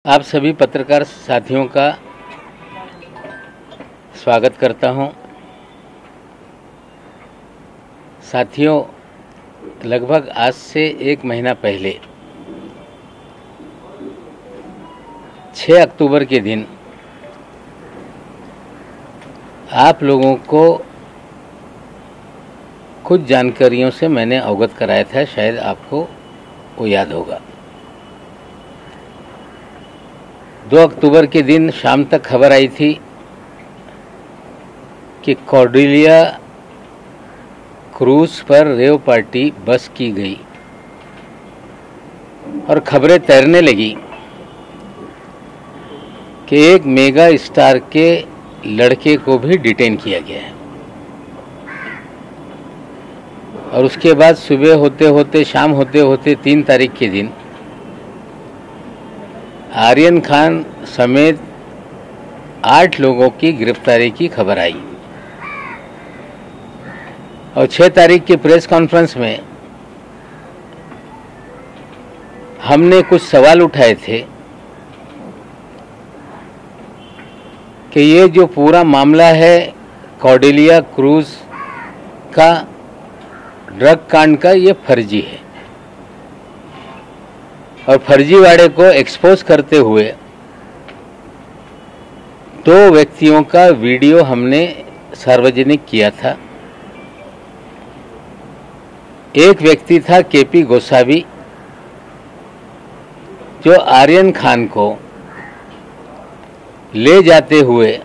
आप सभी पत्रकार साथियों का स्वागत करता हूं। साथियों, लगभग आज से 1 महीना पहले 6 अक्टूबर के दिन आप लोगों को कुछ जानकारियों से मैंने अवगत कराया था, शायद आपको वो याद होगा। 2 अक्टूबर के दिन शाम तक खबर आई थी कि कॉर्डेलिया क्रूज पर रेव पार्टी बस की गई और खबरें तैरने लगी कि एक मेगा स्टार के लड़के को भी डिटेन किया गया है। और उसके बाद सुबह होते होते शाम होते होते 3 तारीख के दिन आर्यन खान समेत 8 लोगों की गिरफ्तारी की खबर आई। और 6 तारीख की प्रेस कॉन्फ्रेंस में हमने कुछ सवाल उठाए थे कि ये जो पूरा मामला है कॉर्डेलिया क्रूज का ड्रग कांड का, ये फर्जी है। और फर्जीवाड़े को एक्सपोज करते हुए 2 व्यक्तियों का वीडियो हमने सार्वजनिक किया था। एक व्यक्ति था केपी गोसावी, जो आर्यन खान को ले जाते हुए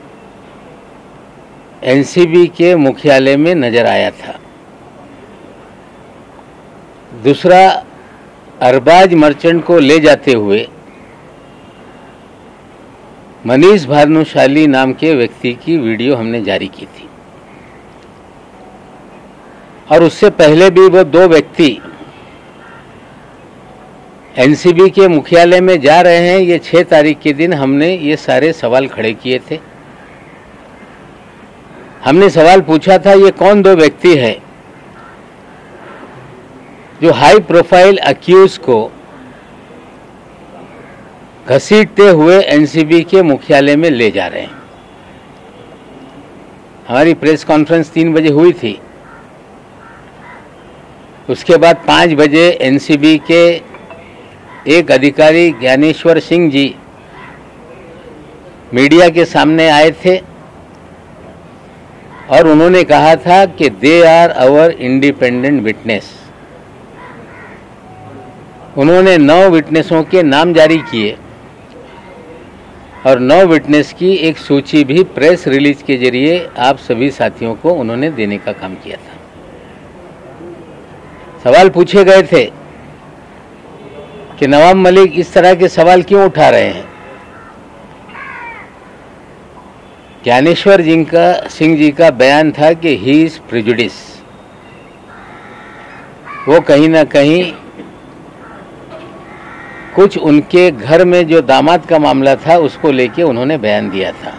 एनसीबी के मुख्यालय में नजर आया था। दूसरा अरबाज मर्चेंट को ले जाते हुए मनीष भानुशाली नाम के व्यक्ति की वीडियो हमने जारी की थी। और उससे पहले भी वो 2 व्यक्ति एनसीबी के मुख्यालय में जा रहे हैं, ये 6 तारीख के दिन हमने ये सारे सवाल खड़े किए थे। हमने सवाल पूछा था, ये कौन 2 व्यक्ति है जो हाई प्रोफाइल अक्यूज को घसीटते हुए एनसीबी के मुख्यालय में ले जा रहे हैं। हमारी प्रेस कॉन्फ्रेंस 3 बजे हुई थी। उसके बाद 5 बजे एनसीबी के एक अधिकारी ज्ञानेश्वर सिंह जी मीडिया के सामने आए थे और उन्होंने कहा था कि they are our independent witness. उन्होंने 9 विटनेसों के नाम जारी किए और 9 विटनेस की एक सूची भी प्रेस रिलीज के जरिए आप सभी साथियों को उन्होंने देने का काम किया था। सवाल पूछे गए थे कि नवाब मलिक इस तरह के सवाल क्यों उठा रहे हैं। ज्ञानेश्वर सिंह जी का बयान था कि ही इज प्रिजुडिस। वो कहीं ना कहीं कुछ उनके घर में जो दामाद का मामला था उसको लेके उन्होंने बयान दिया था।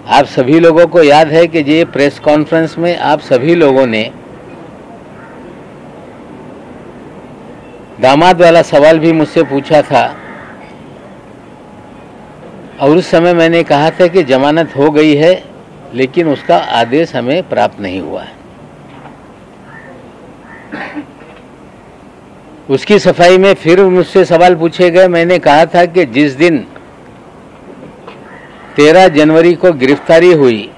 आप सभी लोगों को याद है कि ये प्रेस कॉन्फ्रेंस में आप सभी लोगों ने दामाद वाला सवाल भी मुझसे पूछा था और उस समय मैंने कहा था कि जमानत हो गई है, लेकिन उसका आदेश हमें प्राप्त नहीं हुआ है। उसकी सफाई में फिर मुझसे सवाल पूछे गए। मैंने कहा था कि जिस दिन 13 जनवरी को गिरफ्तारी हुई,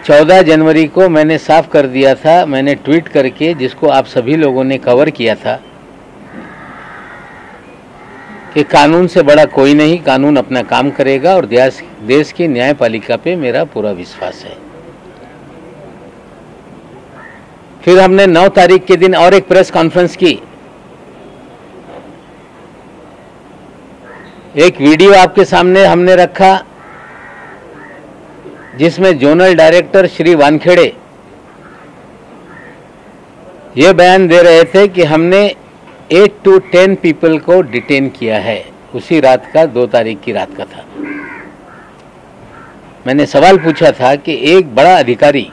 14 जनवरी को मैंने साफ कर दिया था, मैंने ट्वीट करके, जिसको आप सभी लोगों ने कवर किया था, कि कानून से बड़ा कोई नहीं, कानून अपना काम करेगा और देश की न्यायपालिका पे मेरा पूरा विश्वास है। फिर हमने 9 तारीख के दिन और एक प्रेस कॉन्फ्रेंस की। एक वीडियो आपके सामने हमने रखा जिसमें जोनल डायरेक्टर श्री वानखेड़े ये बयान दे रहे थे कि हमने 8 to 10 पीपल को डिटेन किया है। उसी रात का 2 तारीख की रात का था। मैंने सवाल पूछा था कि एक बड़ा अधिकारी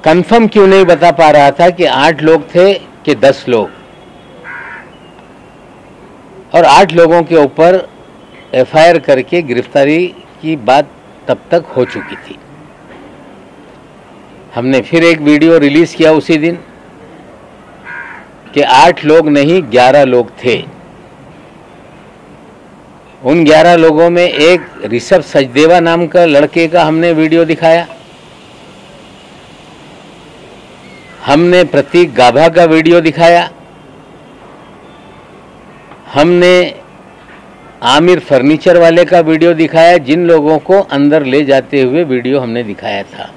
कंफर्म क्यों नहीं बता पा रहा था कि 8 लोग थे कि 10 लोग, और 8 लोगों के ऊपर एफआईआर करके गिरफ्तारी की बात तब तक हो चुकी थी। हमने फिर एक वीडियो रिलीज किया उसी दिन कि 8 लोग नहीं 11 लोग थे। उन 11 लोगों में एक ऋषभ सचदेवा नाम का लड़के का हमने वीडियो दिखाया, हमने प्रतीक गाभा का वीडियो दिखाया, हमने आमिर फर्नीचर वाले का वीडियो दिखाया, जिन लोगों को अंदर ले जाते हुए वीडियो हमने दिखाया था।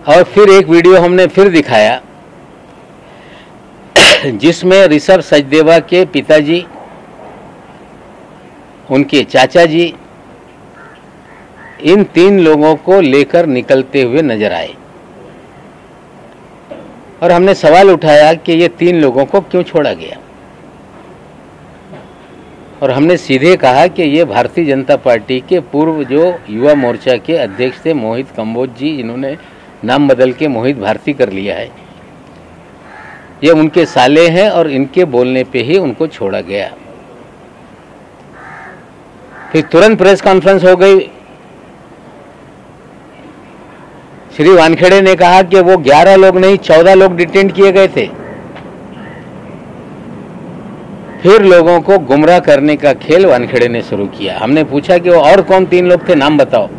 और फिर एक वीडियो हमने फिर दिखाया जिसमें ऋषभ सचदेवा के पिताजी, उनके चाचा जी, इन 3 लोगों को लेकर निकलते हुए नजर आए। और हमने सवाल उठाया कि ये 3 लोगों को क्यों छोड़ा गया, और हमने सीधे कहा कि ये भारतीय जनता पार्टी के पूर्व जो युवा मोर्चा के अध्यक्ष थे मोहित कंबोज जी, जिन्होंने नाम बदल के मोहित भारती कर लिया है, ये उनके साले हैं और इनके बोलने पे ही उनको छोड़ा गया। फिर तुरंत प्रेस कॉन्फ्रेंस हो गई। श्री वानखेड़े ने कहा कि वो 11 लोग नहीं 14 लोग डिटेन किए गए थे। फिर लोगों को गुमराह करने का खेल वानखेड़े ने शुरू किया। हमने पूछा कि वो और कौन 3 लोग थे, नाम बताओ,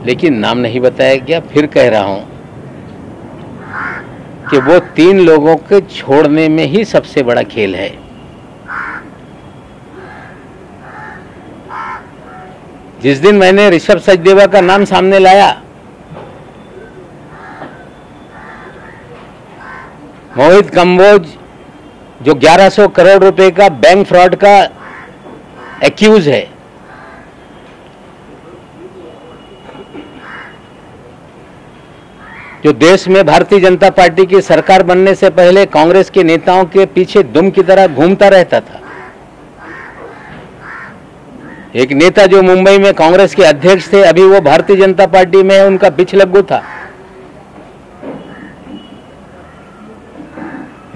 लेकिन नाम नहीं बताया गया। फिर कह रहा हूं कि वो 3 लोगों के छोड़ने में ही सबसे बड़ा खेल है। जिस दिन मैंने ऋषभ सचदेवा का नाम सामने लाया, मोहित कंबोज जो 1100 करोड़ रुपए का बैंक फ्रॉड का एक्यूज है, जो देश में भारतीय जनता पार्टी की सरकार बनने से पहले कांग्रेस के नेताओं के पीछे दुम की तरह घूमता रहता था। एक नेता जो मुंबई में कांग्रेस के अध्यक्ष थे, अभी वो भारतीय जनता पार्टी में है, उनका पिछलग्गू था।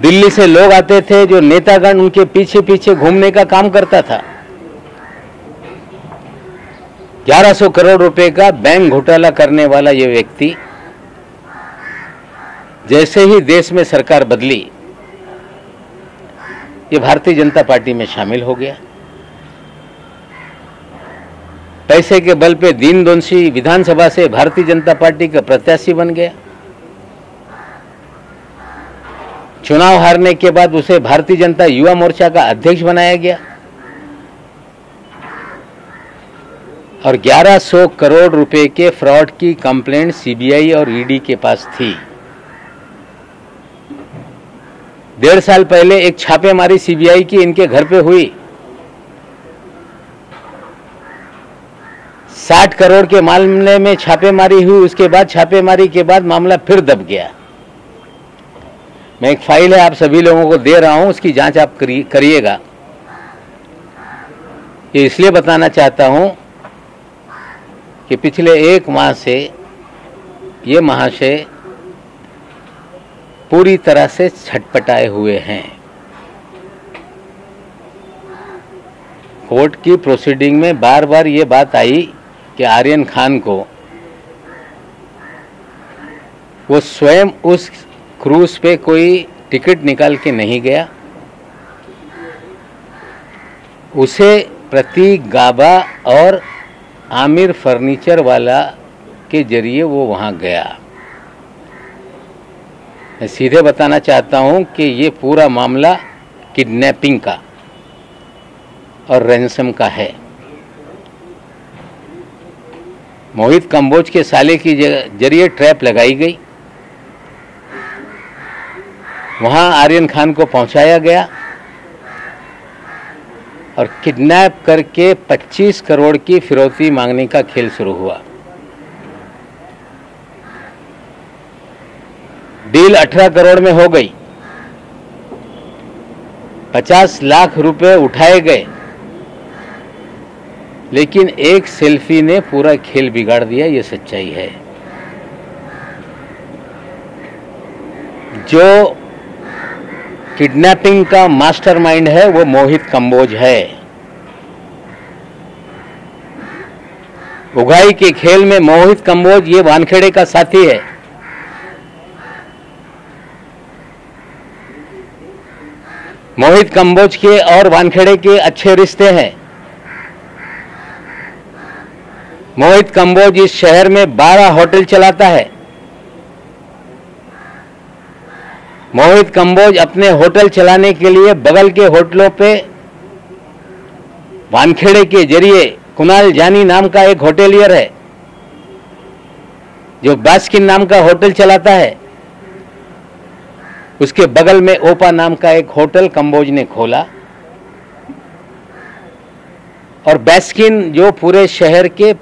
दिल्ली से लोग आते थे, जो नेतागण उनके पीछे पीछे घूमने का काम करता था। 1100 करोड़ रुपए का बैंक घोटाला करने वाला ये व्यक्ति जैसे ही देश में सरकार बदली, ये भारतीय जनता पार्टी में शामिल हो गया। पैसे के बल पे दीन-दोषी विधानसभा से भारतीय जनता पार्टी का प्रत्याशी बन गया। चुनाव हारने के बाद उसे भारतीय जनता युवा मोर्चा का अध्यक्ष बनाया गया और 1100 करोड़ रुपए के फ्रॉड की कंप्लेंट सीबीआई और ईडी के पास थी। 1.5 साल पहले एक छापेमारी सीबीआई की इनके घर पे हुई। 60 करोड़ के मामले में छापेमारी हुई। उसके बाद छापेमारी के बाद मामला फिर दब गया। मैं एक फाइल है आप सभी लोगों को दे रहा हूं, उसकी जांच आप करिएगा। ये इसलिए बताना चाहता हूं कि पिछले 1 माह से ये महाशय पूरी तरह से छटपटाए हुए हैं। कोर्ट की प्रोसीडिंग में बार बार ये बात आई कि आर्यन खान को वो स्वयं उस क्रूज पे कोई टिकट निकाल के नहीं गया, उसे प्रतीक गाबा और आमिर फर्नीचर वाला के जरिए वो वहां गया। मैं सीधे बताना चाहता हूं कि ये पूरा मामला किडनैपिंग का और रैंसम का है। मोहित कंबोज के साले की जरिए ट्रैप लगाई गई, वहां आर्यन खान को पहुंचाया गया और किडनैप करके 25 करोड़ की फिरौती मांगने का खेल शुरू हुआ। डील 18 करोड़ में हो गई। 50 लाख रुपए उठाए गए लेकिन एक सेल्फी ने पूरा खेल बिगाड़ दिया, ये सच्चाई है। जो किडनैपिंग का मास्टरमाइंड है वो मोहित कंबोज है। उगाई के खेल में मोहित कंबोज ये वानखेड़े का साथी है। मोहित कंबोज के और वानखेड़े के अच्छे रिश्ते हैं। मोहित कंबोज इस शहर में 12 होटल चलाता है। मोहित कंबोज अपने होटल चलाने के लिए बगल के होटलों पे वानखेड़े के जरिए कुणाल जानी नाम का एक होटेलियर है जो बास्किन नाम का होटल चलाता है। उसके बगल में ओपा नाम का एक होटल कंबोज ने खोला। और बास्किन जो पूरे शहर के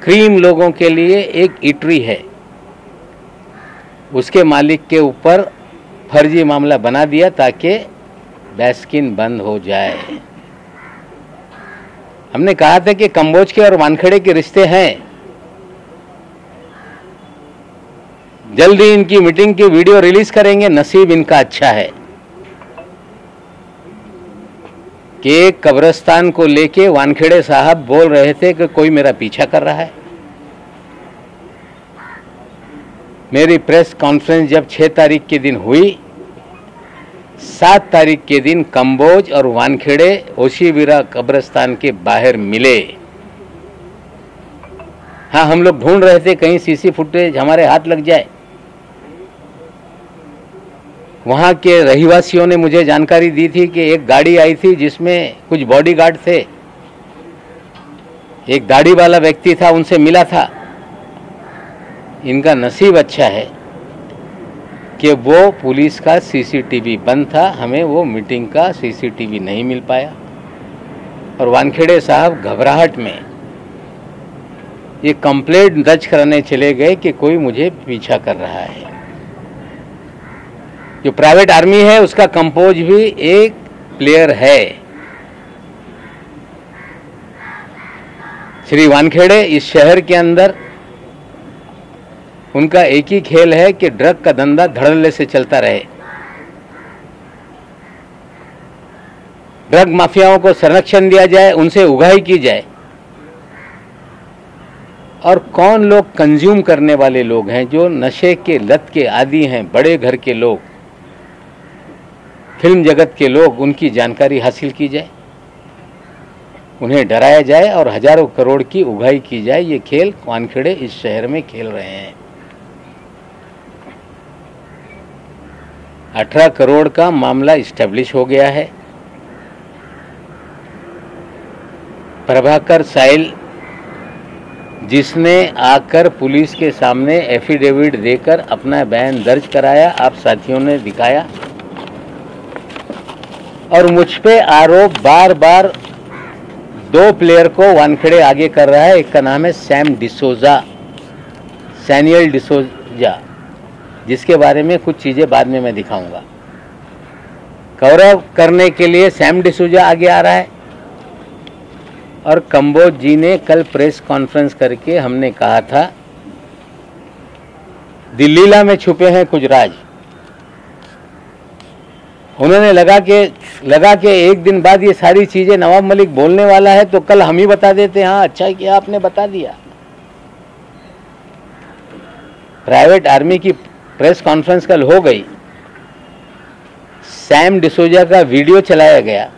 क्रीम लोगों के लिए एक इटरी है, उसके मालिक के ऊपर फर्जी मामला बना दिया ताकि बास्किन बंद हो जाए। हमने कहा था कि कंबोज के और वानखेड़े के रिश्ते हैं। जल्दी इनकी मीटिंग की वीडियो रिलीज करेंगे। नसीब इनका अच्छा है कि एक कब्रिस्तान को लेके वानखेड़े साहब बोल रहे थे कि कोई मेरा पीछा कर रहा है। मेरी प्रेस कॉन्फ्रेंस जब 6 तारीख के दिन हुई, 7 तारीख के दिन कंबोज और वानखेड़े ओशीवीरा कब्रिस्तान के बाहर मिले। हाँ, हम लोग ढूंढ रहे थे कहीं सीसी फुटेज हमारे हाथ लग जाए। वहां के रहिवासियों ने मुझे जानकारी दी थी कि एक गाड़ी आई थी जिसमें कुछ बॉडीगार्ड थे। एक दाढ़ी वाला व्यक्ति था, उनसे मिला था। इनका नसीब अच्छा है कि वो पुलिस का सीसीटीवी बंद था, हमें वो मीटिंग का सीसीटीवी नहीं मिल पाया। और वानखेड़े साहब घबराहट में ये कंप्लेंट दर्ज कराने चले गए कि कोई मुझे पीछा कर रहा है। जो प्राइवेट आर्मी है उसका कंपोज भी एक प्लेयर है। श्री वानखेड़े इस शहर के अंदर उनका एक ही खेल है कि ड्रग का धंधा धड़ल्ले से चलता रहे। ड्रग माफियाओं को संरक्षण दिया जाए, उनसे उगाही की जाए। और कौन लोग कंज्यूम करने वाले लोग हैं, जो नशे के लत के आदी हैं, बड़े घर के लोग, फिल्म जगत के लोग, उनकी जानकारी हासिल की जाए, उन्हें डराया जाए और हजारों करोड़ की उगाही की जाए। ये खेल वानखेड़े इस शहर में खेल रहे हैं। 18 करोड़ का मामला इस्टेब्लिश हो गया है। प्रभाकर साइल, जिसने आकर पुलिस के सामने एफिडेविट देकर अपना बयान दर्ज कराया, आप साथियों ने दिखाया। और मुझ पे आरोप बार बार 2 प्लेयर को वानखेड़े आगे कर रहा है। एक का नाम है सैम डिसोजा, सैनियल डिसोजा, जिसके बारे में कुछ चीजें बाद में मैं दिखाऊंगा। गौरव करने के लिए सैम डिसोजा आगे आ रहा है। और कंबोज जी ने कल प्रेस कॉन्फ्रेंस करके हमने कहा था दिल्लीला में छुपे हैं कुछ राज। उन्होंने लगा के एक दिन बाद ये सारी चीजें नवाब मलिक बोलने वाला है तो कल हम ही बता देते। हाँ, अच्छा किया आपने बता दिया। प्राइवेट आर्मी की प्रेस कॉन्फ्रेंस कल हो गई। सैम डिसोजा का वीडियो चलाया गया।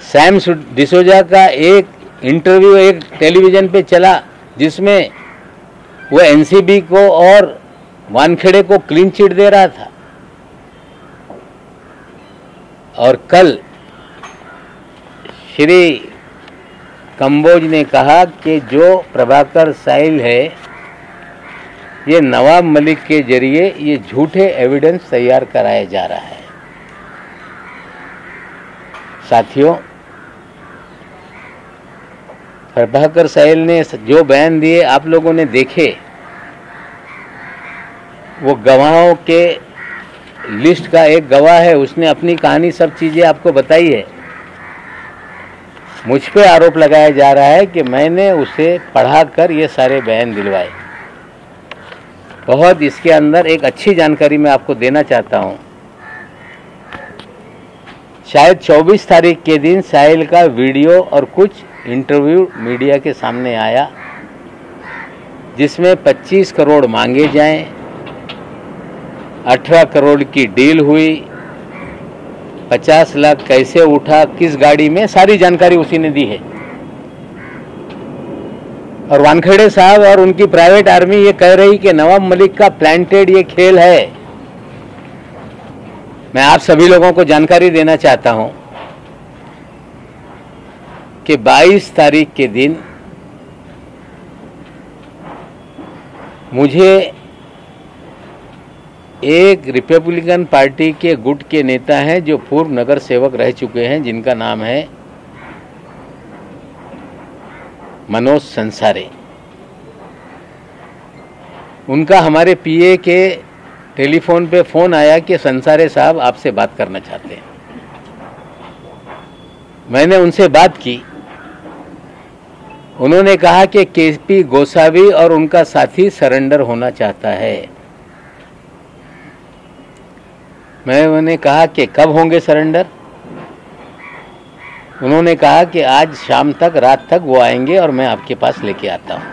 सैम डिसोजा का एक इंटरव्यू एक टेलीविजन पे चला जिसमें वो एनसीबी को और वानखेड़े को क्लीन चिट दे रहा था। और कल श्री कंबोज ने कहा कि जो प्रभाकर साइल है, ये नवाब मलिक के जरिए ये झूठे एविडेंस तैयार कराया जा रहा है। साथियों, प्रभाकर साइल ने जो बयान दिए आप लोगों ने देखे। वो गवाहों के लिस्ट का एक गवाह है, उसने अपनी कहानी सब चीजें आपको बताई है। मुझ पे आरोप लगाया जा रहा है कि मैंने उसे पढ़ाकर ये सारे बयान दिलवाए। बहुत इसके अंदर एक अच्छी जानकारी मैं आपको देना चाहता हूँ। शायद 24 तारीख के दिन साहिल का वीडियो और कुछ इंटरव्यू मीडिया के सामने आया, जिसमें 25 करोड़ मांगे जाएं, 18 करोड़ की डील हुई, 50 लाख कैसे उठा, किस गाड़ी में, सारी जानकारी उसी ने दी है। और वानखेड़े साहब और उनकी प्राइवेट आर्मी ये कह रही कि नवाब मलिक का प्लांटेड ये खेल है। मैं आप सभी लोगों को जानकारी देना चाहता हूं कि 22 तारीख के दिन मुझे एक रिपब्लिकन पार्टी के गुट के नेता हैं जो पूर्व नगर सेवक रह चुके हैं, जिनका नाम है मनोज संसारे। उनका हमारे पीए के टेलीफोन पे फोन आया कि संसारे साहब आपसे बात करना चाहते हैं। मैंने उनसे बात की। उन्होंने कहा कि केपी गोसावी और उनका साथी सरेंडर होना चाहता है। मैंने कहा कि कब होंगे सरेंडर? उन्होंने कहा कि आज शाम तक, रात तक वो आएंगे और मैं आपके पास लेके आता हूं।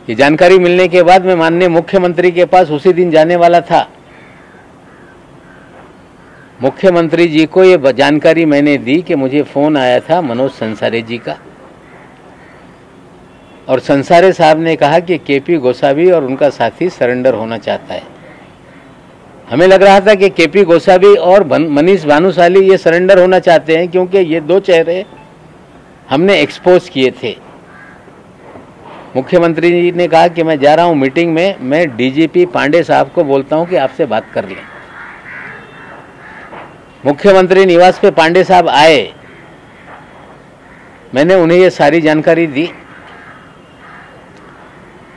ये जानकारी मिलने के बाद मैं माननीय मुख्यमंत्री के पास उसी दिन जाने वाला था। मुख्यमंत्री जी को ये जानकारी मैंने दी कि मुझे फोन आया था मनोज संसारे जी का, और संसारे साहब ने कहा कि केपी गोसावी और उनका साथी सरेंडर होना चाहता है। हमें लग रहा था कि केपी गोसावी और मनीष भानुशाली ये सरेंडर होना चाहते हैं, क्योंकि ये दो चेहरे हमने एक्सपोज किए थे। मुख्यमंत्री जी ने कहा कि मैं जा रहा हूं मीटिंग में, मैं डीजीपी पांडे साहब को बोलता हूं कि आपसे बात कर लें। मुख्यमंत्री निवास पे पांडे साहब आए। मैंने उन्हें ये सारी जानकारी दी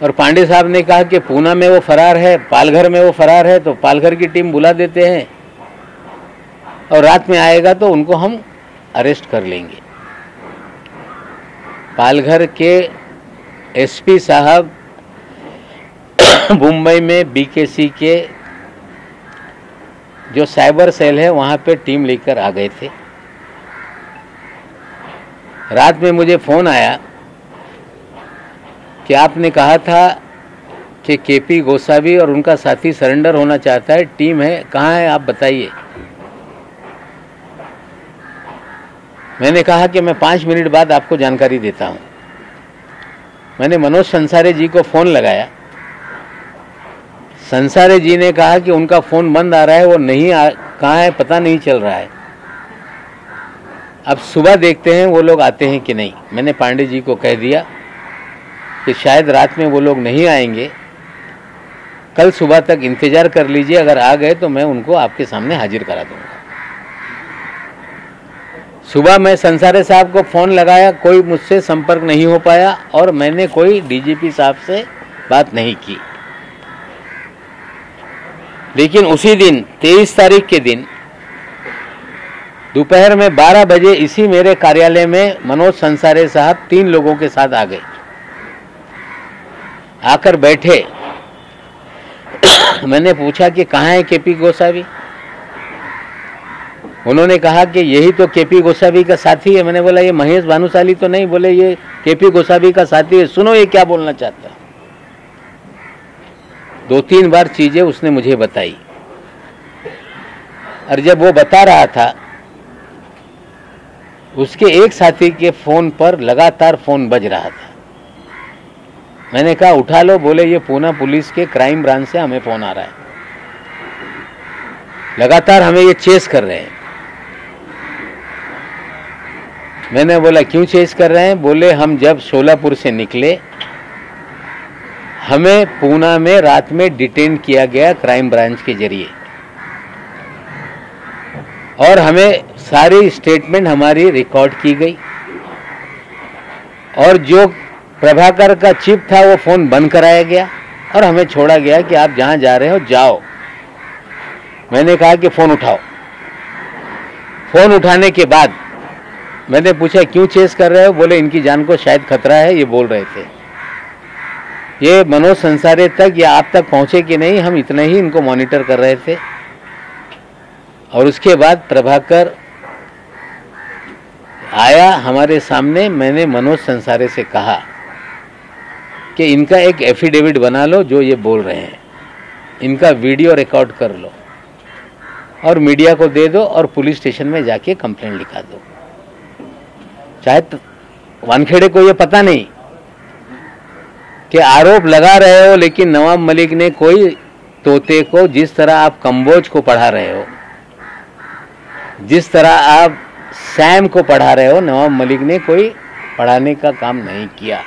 और पांडे साहब ने कहा कि पूना में वो फरार है, पालघर में वो फरार है, तो पालघर की टीम बुला देते हैं और रात में आएगा तो उनको हम अरेस्ट कर लेंगे। पालघर के एसपी साहब मुंबई में बीकेसी के जो साइबर सेल है वहां पे टीम लेकर आ गए थे। रात में मुझे फोन आया कि आपने कहा था कि केपी गोसावी और उनका साथी सरेंडर होना चाहता है, टीम है, कहाँ है आप बताइए। मैंने कहा कि मैं 5 मिनट बाद आपको जानकारी देता हूं। मैंने मनोज संसारे जी को फोन लगाया। संसारे जी ने कहा कि उनका फोन बंद आ रहा है, वो नहीं कहाँ है पता नहीं चल रहा है। अब सुबह देखते हैं वो लोग आते हैं कि नहीं। मैंने पांडे जी को कह दिया कि शायद रात में वो लोग नहीं आएंगे, कल सुबह तक इंतजार कर लीजिए, अगर आ गए तो मैं उनको आपके सामने हाजिर करा दूंगा। सुबह मैं संसारे साहब को फोन लगाया, कोई मुझसे संपर्क नहीं हो पाया और मैंने कोई डीजीपी साहब से बात नहीं की। लेकिन उसी दिन 23 तारीख के दिन दोपहर में 12 बजे इसी मेरे कार्यालय में मनोज संसारे साहब 3 लोगों के साथ आ गए। आकर बैठे। मैंने पूछा कि कहाँ है केपी गोसावी? उन्होंने कहा कि यही तो केपी गोसावी का साथी है। मैंने बोला ये महेश भानुशाली तो नहीं? बोले ये केपी गोसावी का साथी है। सुनो ये क्या बोलना चाहता है। 2-3 बार चीजें उसने मुझे बताई और जब वो बता रहा था उसके एक साथी के फोन पर लगातार फोन बज रहा था। मैंने कहा उठा लो। बोले ये पूना पुलिस के क्राइम ब्रांच से हमें फोन आ रहा है, लगातार हमें ये चेस कर रहे हैं। मैंने बोला क्यों चेस कर रहे हैं? बोले हम जब शोलापुर से निकले हमें पूना में रात में डिटेन किया गया क्राइम ब्रांच के जरिए और हमें सारी स्टेटमेंट हमारी रिकॉर्ड की गई और जो प्रभाकर का चिप था वो फोन बंद कराया गया और हमें छोड़ा गया कि आप जहां जा रहे हो जाओ। मैंने कहा कि फोन उठाओ। फोन उठाने के बाद मैंने पूछा क्यों चेस कर रहे हो? बोले इनकी जान को शायद खतरा है, ये बोल रहे थे। ये मनोज संसारे तक या आप तक पहुंचे कि नहीं, हम इतना ही इनको मॉनिटर कर रहे थे। और उसके बाद प्रभाकर आया हमारे सामने। मैंने मनोज संसारे से कहा कि इनका एक एफिडेविट बना लो, जो ये बोल रहे हैं इनका वीडियो रिकॉर्ड कर लो और मीडिया को दे दो और पुलिस स्टेशन में जाके कंप्लेंट लिखा दो। शायद वानखेड़े को ये पता नहीं कि आरोप लगा रहे हो, लेकिन नवाब मलिक ने कोई तोते को, जिस तरह आप कंबोज को पढ़ा रहे हो, जिस तरह आप सैम को पढ़ा रहे हो, नवाब मलिक ने कोई पढ़ाने का काम नहीं किया।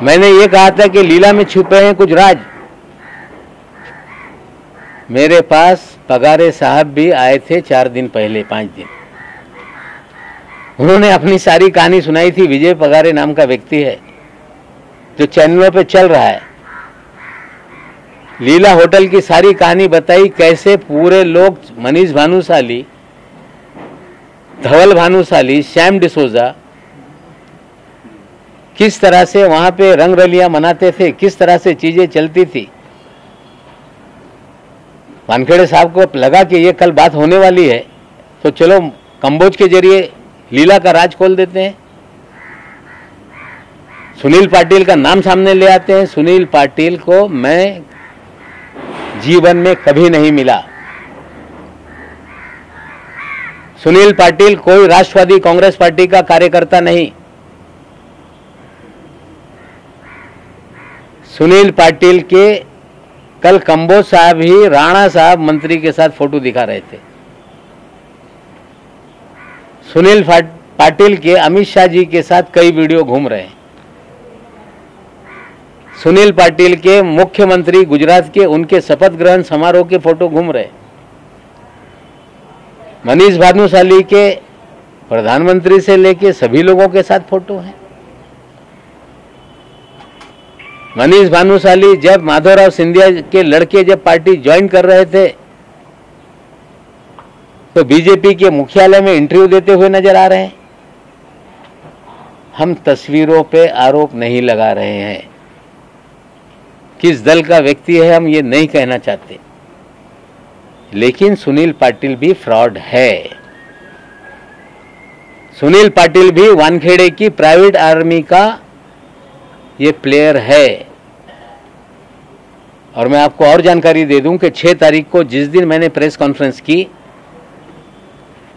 मैंने ये कहा था कि लीला में छुपे हैं कुछ राज। मेरे पास पगारे साहब भी आए थे 4 दिन पहले, 5 दिन। उन्होंने अपनी सारी कहानी सुनाई थी। विजय पगारे नाम का व्यक्ति है जो चैनलों पे चल रहा है। लीला होटल की सारी कहानी बताई, कैसे पूरे लोग, मनीष भानुशाली, धवल भानुशाली, श्याम डिसोजा, किस तरह से वहां पे रंग रलियां मनाते थे, किस तरह से चीजें चलती थी। वानखेड़े साहब को लगा कि ये कल बात होने वाली है, तो चलो कंबोज के जरिए लीला का राज खोल देते हैं। सुनील पाटिल का नाम सामने ले आते हैं। सुनील पाटिल को मैं जीवन में कभी नहीं मिला। सुनील पाटिल कोई राष्ट्रवादी कांग्रेस पार्टी का कार्यकर्ता नहीं। सुनील पाटिल के कल कंबोज साहब ही राणा साहब मंत्री के साथ फोटो दिखा रहे थे। सुनील पाटिल के अमित शाह जी के साथ कई वीडियो घूम रहे हैं। सुनील पाटिल के मुख्यमंत्री गुजरात के, उनके शपथ ग्रहण समारोह के फोटो घूम रहे। मनीष भानुशाली के प्रधानमंत्री से लेके सभी लोगों के साथ फोटो हैं। मनीष भानुशाली जब माधवराव सिंधिया के लड़के जब पार्टी ज्वाइन कर रहे थे, तो बीजेपी के मुख्यालय में इंटरव्यू देते हुए नजर आ रहे हैं। हम तस्वीरों पे आरोप नहीं लगा रहे हैं। किस दल का व्यक्ति है हम ये नहीं कहना चाहते, लेकिन सुनील पाटिल भी फ्रॉड है। सुनील पाटिल भी वानखेड़े की प्राइवेट आर्मी का ये प्लेयर है। और मैं आपको और जानकारी दे दूं कि 6 तारीख को जिस दिन मैंने प्रेस कॉन्फ्रेंस की,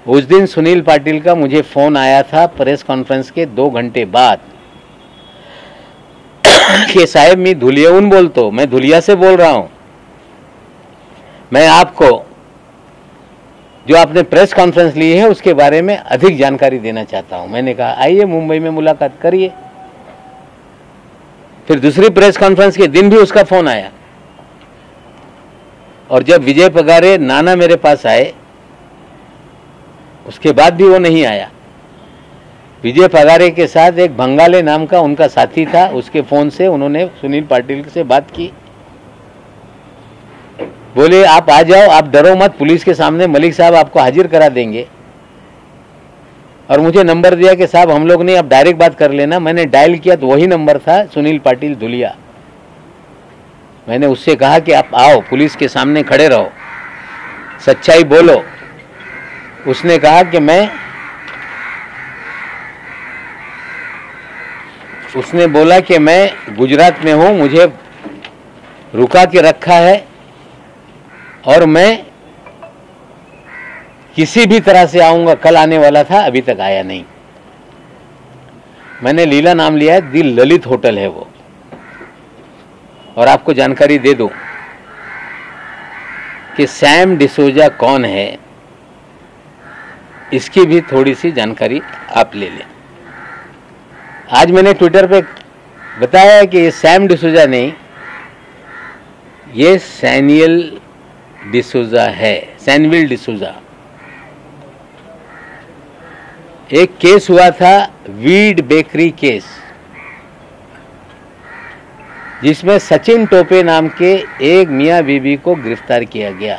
उस दिन सुनील पाटिल का मुझे फोन आया था प्रेस कॉन्फ्रेंस के 2 घंटे बाद कि साहब मैं धुलियाऊन बोलतो, मैं धुलिया से बोल रहा हूं, मैं आपको जो आपने प्रेस कॉन्फ्रेंस ली है उसके बारे में अधिक जानकारी देना चाहता हूं। मैंने कहा आइए मुंबई में मुलाकात करिए। फिर दूसरी प्रेस कॉन्फ्रेंस के दिन भी उसका फोन आया। और जब विजय पगारे नाना मेरे पास आए, उसके बाद भी वो नहीं आया। विजय पगारे के साथ एक भंगाले नाम का उनका साथी था, उसके फोन से उन्होंने सुनील पाटिल से बात की। बोले आप आ जाओ, आप डरो मत, पुलिस के सामने मलिक साहब आपको हाजिर करा देंगे। और मुझे नंबर दिया कि साहब हम लोग नहीं, आप डायरेक्ट बात कर लेना। मैंने डायल किया तो वही नंबर था, सुनील पाटिल धुलिया। मैंने उससे कहा कि आप आओ, पुलिस के सामने खड़े रहो, सच्चाई बोलो। उसने कहा कि उसने बोला कि मैं गुजरात में हूं, मुझे रुका के रखा है और मैं किसी भी तरह से आऊंगा। कल आने वाला था, अभी तक आया नहीं। मैंने लीला नाम लिया है, दी ललित होटल है वो। और आपको जानकारी दे दूं कि सैम डिसोजा कौन है, इसकी भी थोड़ी सी जानकारी आप ले लें। आज मैंने ट्विटर पे बताया कि ये सैम डिसोजा नहीं, ये सैनियल डिसोजा है, सैनविल डिसोजा। एक केस हुआ था, वीड बेकरी केस, जिसमें सचिन टोपे नाम के एक मियां बीबी को गिरफ्तार किया गया।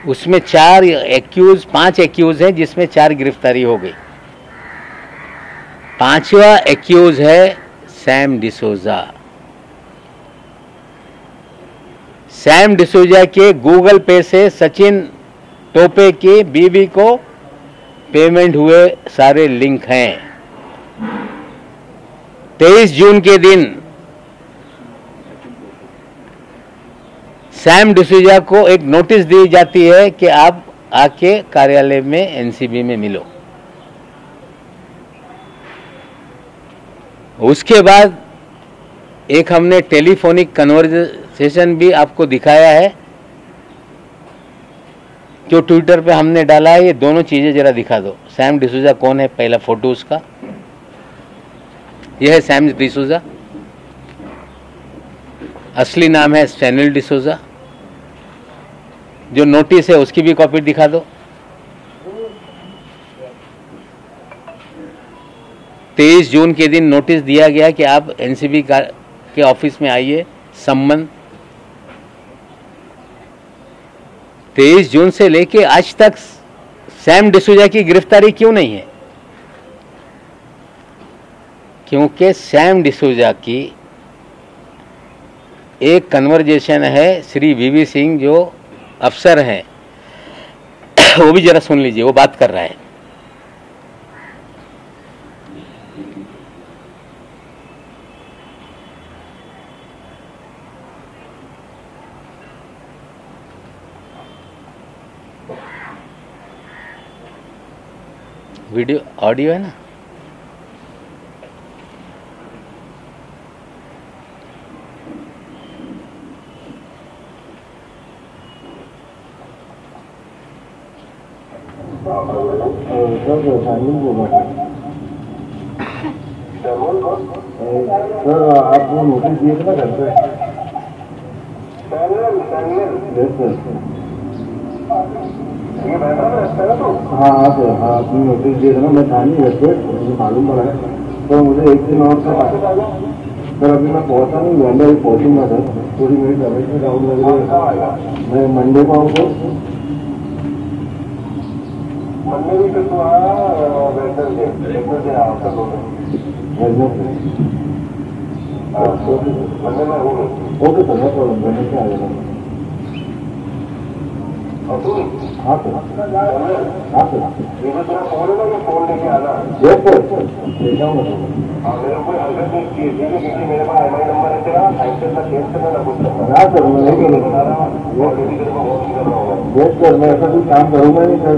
उसमें 5 एक्यूज हैं, जिसमें 4 गिरफ्तारी हो गई। 5वां एक्यूज है सैम डिसोजा। सैम डिसोजा के गूगल पे से सचिन टोपे की बीवी को पेमेंट हुए सारे लिंक हैं। 23 जून के दिन सैम डिसूजा को एक नोटिस दी जाती है कि आप आके कार्यालय में एनसीबी में मिलो। उसके बाद एक हमने टेलीफोनिक कन्वर्सेशन भी आपको दिखाया है, जो ट्विटर पे हमने डाला है। ये दोनों चीजें जरा दिखा दो। सैम डिसूजा कौन है, पहला फोटो उसका, यह है सैम डिसूजा, असली नाम है सैमुअल डिसूजा। जो नोटिस है उसकी भी कॉपी दिखा दो। 23 जून के दिन नोटिस दिया गया कि आप एनसीबी के ऑफिस में आइए, सम्मन। 23 जून से लेके आज तक सैम डिसूजा की गिरफ्तारी क्यों नहीं है? क्योंकि सैम डिसूजा की एक कन्वर्जेशन है श्री वीवी सिंह जो अफसर हैं, वो भी जरा सुन लीजिए, वो बात कर रहा है। वीडियो ऑडियो है ना? सर आप वो नोटिस दिए थे ना घर पे? हाँ सर, हाँ आपने नोटिस दिए थे ना, मैं था नहीं घर पे, मुझे मालूम पड़ा है। तो मुझे एक दिन और सर अभी मैं पहुँचा नहीं, मैं अभी पहुँचूंगा सर। थोड़ी मेरी तबीयत में डाउन लग रही है। मैं मंडे को आऊँ सर? मंडे भी फिर तो ओके सर, नो प्रॉब्लम, मैंने क्या आ जाएगा। हाँ सर, हाँ सर, ये जो तेरा फोन है ना, ये फोन लेके आना। यस सर, ले जाऊँगा सर। मेरे को हरकत नहीं की थी क्योंकि मेरे पास एमआई नंबर है तेरा, लाइसेंस का चेंज करना ना कुछ करना। हाँ सर, मैं नहीं करूँगा। यस सर, मैं ऐसा कुछ काम करूँगा नहीं सर।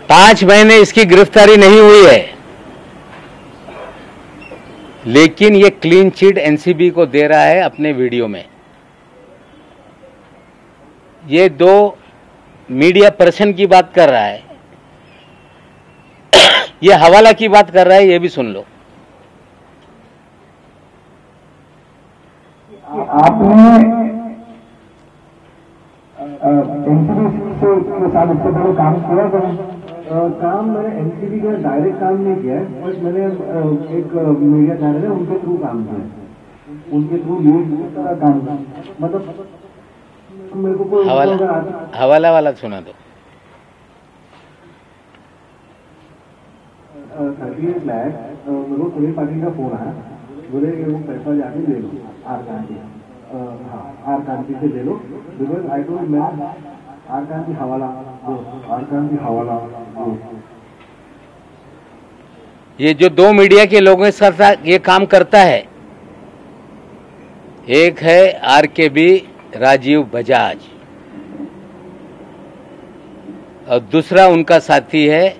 5 महीने इसकी गिरफ्तारी नहीं हुई है, लेकिन ये क्लीन चिट एनसीबी को दे रहा है अपने वीडियो में। ये 2 मीडिया पर्सन की बात कर रहा है, ये हवाला की बात कर रहा है, ये भी सुन लो। आपने एनसीबी के साथ इससे पहले काम किया था? काम मैंने एनसीबी का डायरेक्ट काम नहीं किया है, बट मैंने एक मीडिया चैनल है उनके थ्रू काम किया, उनके थ्रू न्यूज का काम किया। मतलब मेरे को कोई हवाला वाला सुना दो। 38 लाख मेरे को सुनील पाटिल का फोन आया, बोले वो पैसा जाके ले लो आर कांति, हाँ आर कांति से ले लो, बिकॉज आई डोंट मैं आर कांति हवाला दो, आर कांति हवाला दो। ये जो 2 मीडिया के लोगों के साथ ये काम करता है, एक है आरकेबी राजीव बजाज और दूसरा उनका साथी है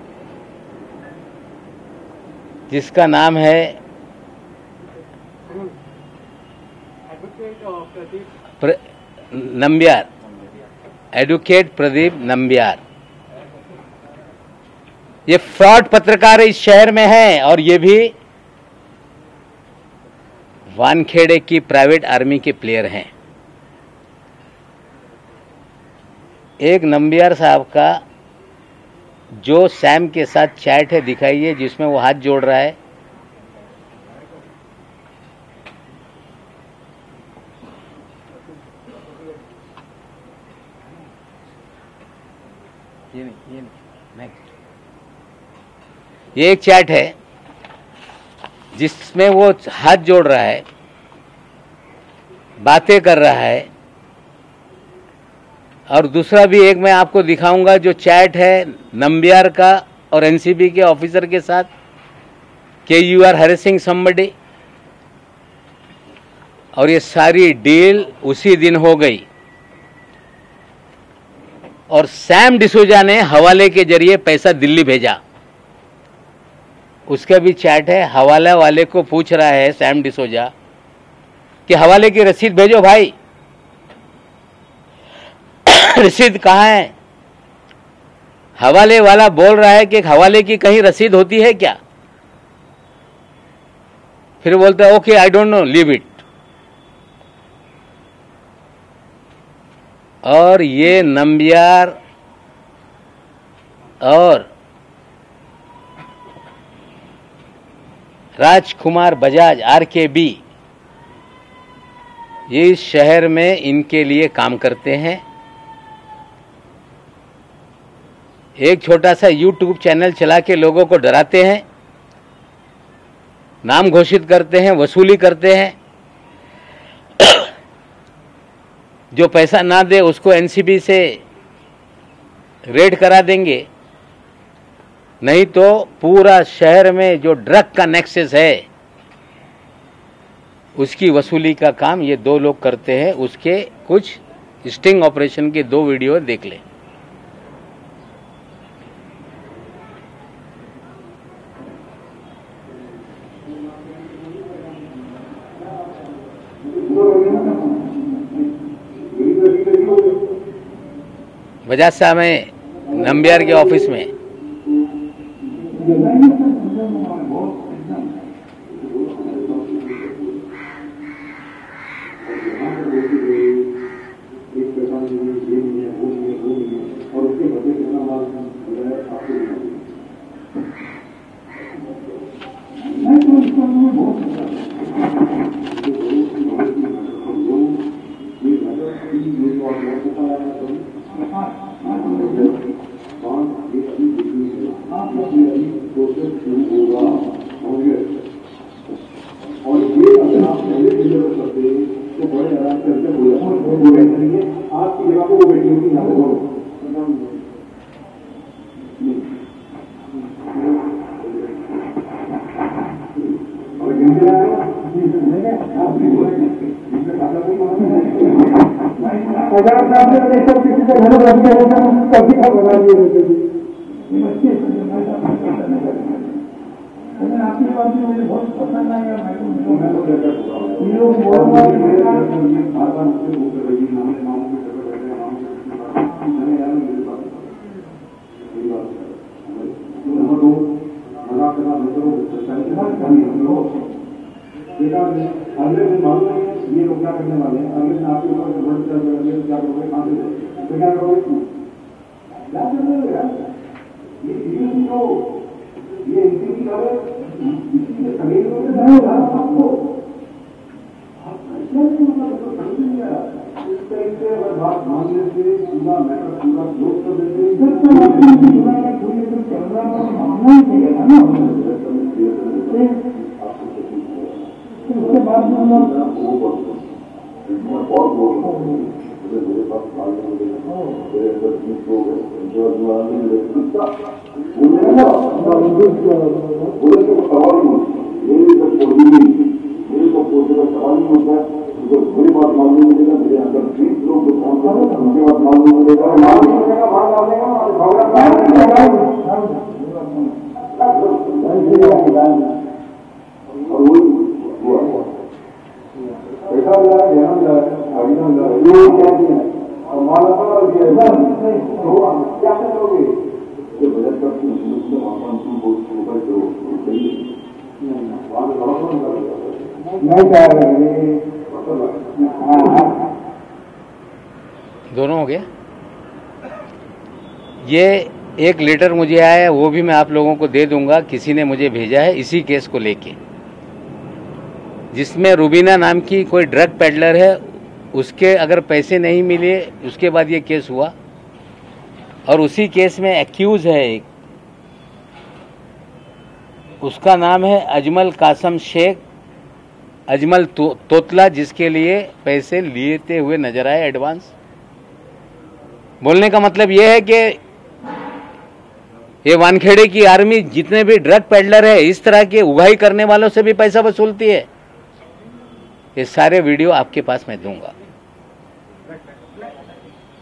जिसका नाम है नंबियार, एडवोकेट प्रदीप नंबियार। ये फ्रॉड पत्रकार इस शहर में हैं और ये भी वानखेड़े की प्राइवेट आर्मी के प्लेयर हैं। एक नंबियार साहब का जो सैम के साथ चैट है दिखाइए, जिसमें वो हाथ जोड़ रहा है। ये नहीं, नेक्स्ट। ये एक चैट है जिसमें वो हाथ जोड़ रहा है, बातें कर रहा है, और दूसरा भी एक मैं आपको दिखाऊंगा जो चैट है नंबियार का और एनसीबी के ऑफिसर के साथ कि यू आर हैरेसिंग समबडी, और ये सारी डील उसी दिन हो गई। और सैम डिसूजा ने हवाले के जरिए पैसा दिल्ली भेजा, उसका भी चैट है। हवाला वाले को पूछ रहा है सैम डिसूजा कि हवाले की रसीद भेजो भाई, रसीद कहाँ है? हवाले वाला बोल रहा है कि हवाले की कहीं रसीद होती है क्या? फिर बोलता है okay I don't know, leave it. और ये नंबियार और राजकुमार बजाज RKB ये इस शहर में इनके लिए काम करते हैं। एक छोटा सा YouTube चैनल चला के लोगों को डराते हैं, नाम घोषित करते हैं, वसूली करते हैं। जो पैसा ना दे उसको NCB से रेड करा देंगे, नहीं तो पूरा शहर में जो ड्रग का नेक्सस है उसकी वसूली का काम ये दो लोग करते हैं। उसके कुछ स्टिंग ऑपरेशन के 2 वीडियो देख लें। बजाज साहब हैं नंबियार के ऑफिस में। आपकी बात मुझे बहुत पसंद आई और अगले दिन मालूम है ये लोग क्या करने वाले हैं, अगले दिन आपके ऊपर क्या करोगे, कहाँ से क्या करोगे, क्या कर रहे हो यार? ये इंटरव्यू का किसी के सगे आपको इस टाइप से अगर बात मानने से पूरा मैटर पूरा क्लोज कर देते मानना ही चाहिए था ना। उसके बाद में हम मेरे पास मेरे को पूछने का सवाल नहीं होता है, मेरी बात मालूम मिलेगा, मेरे अंदर 20 लोग जो काम करते हैं उनकी बात मालूम मिलेगा, और वही हुआ पैसा मिला है, ध्यान मिला है, अभिनव मिला है, ये क्या किया है और माला क्या करोगे? जो बजट का दोनों हो गया। ये एक लेटर मुझे आया है, वो भी मैं आप लोगों को दे दूंगा, किसी ने मुझे भेजा है इसी केस को लेके, जिसमें रुबीना नाम की कोई ड्रग पेडलर है, उसके अगर पैसे नहीं मिले उसके बाद ये केस हुआ। और उसी केस में एक्यूज है एक, उसका नाम है अजमल कासम शेख अजमल तोतला, जिसके लिए पैसे लेते हुए नजर आए एडवांस। बोलने का मतलब यह है कि ये वानखेड़े की आर्मी जितने भी ड्रग पेडलर है, इस तरह के उगाही करने वालों से भी पैसा वसूलती है। ये सारे वीडियो आपके पास मैं दूंगा।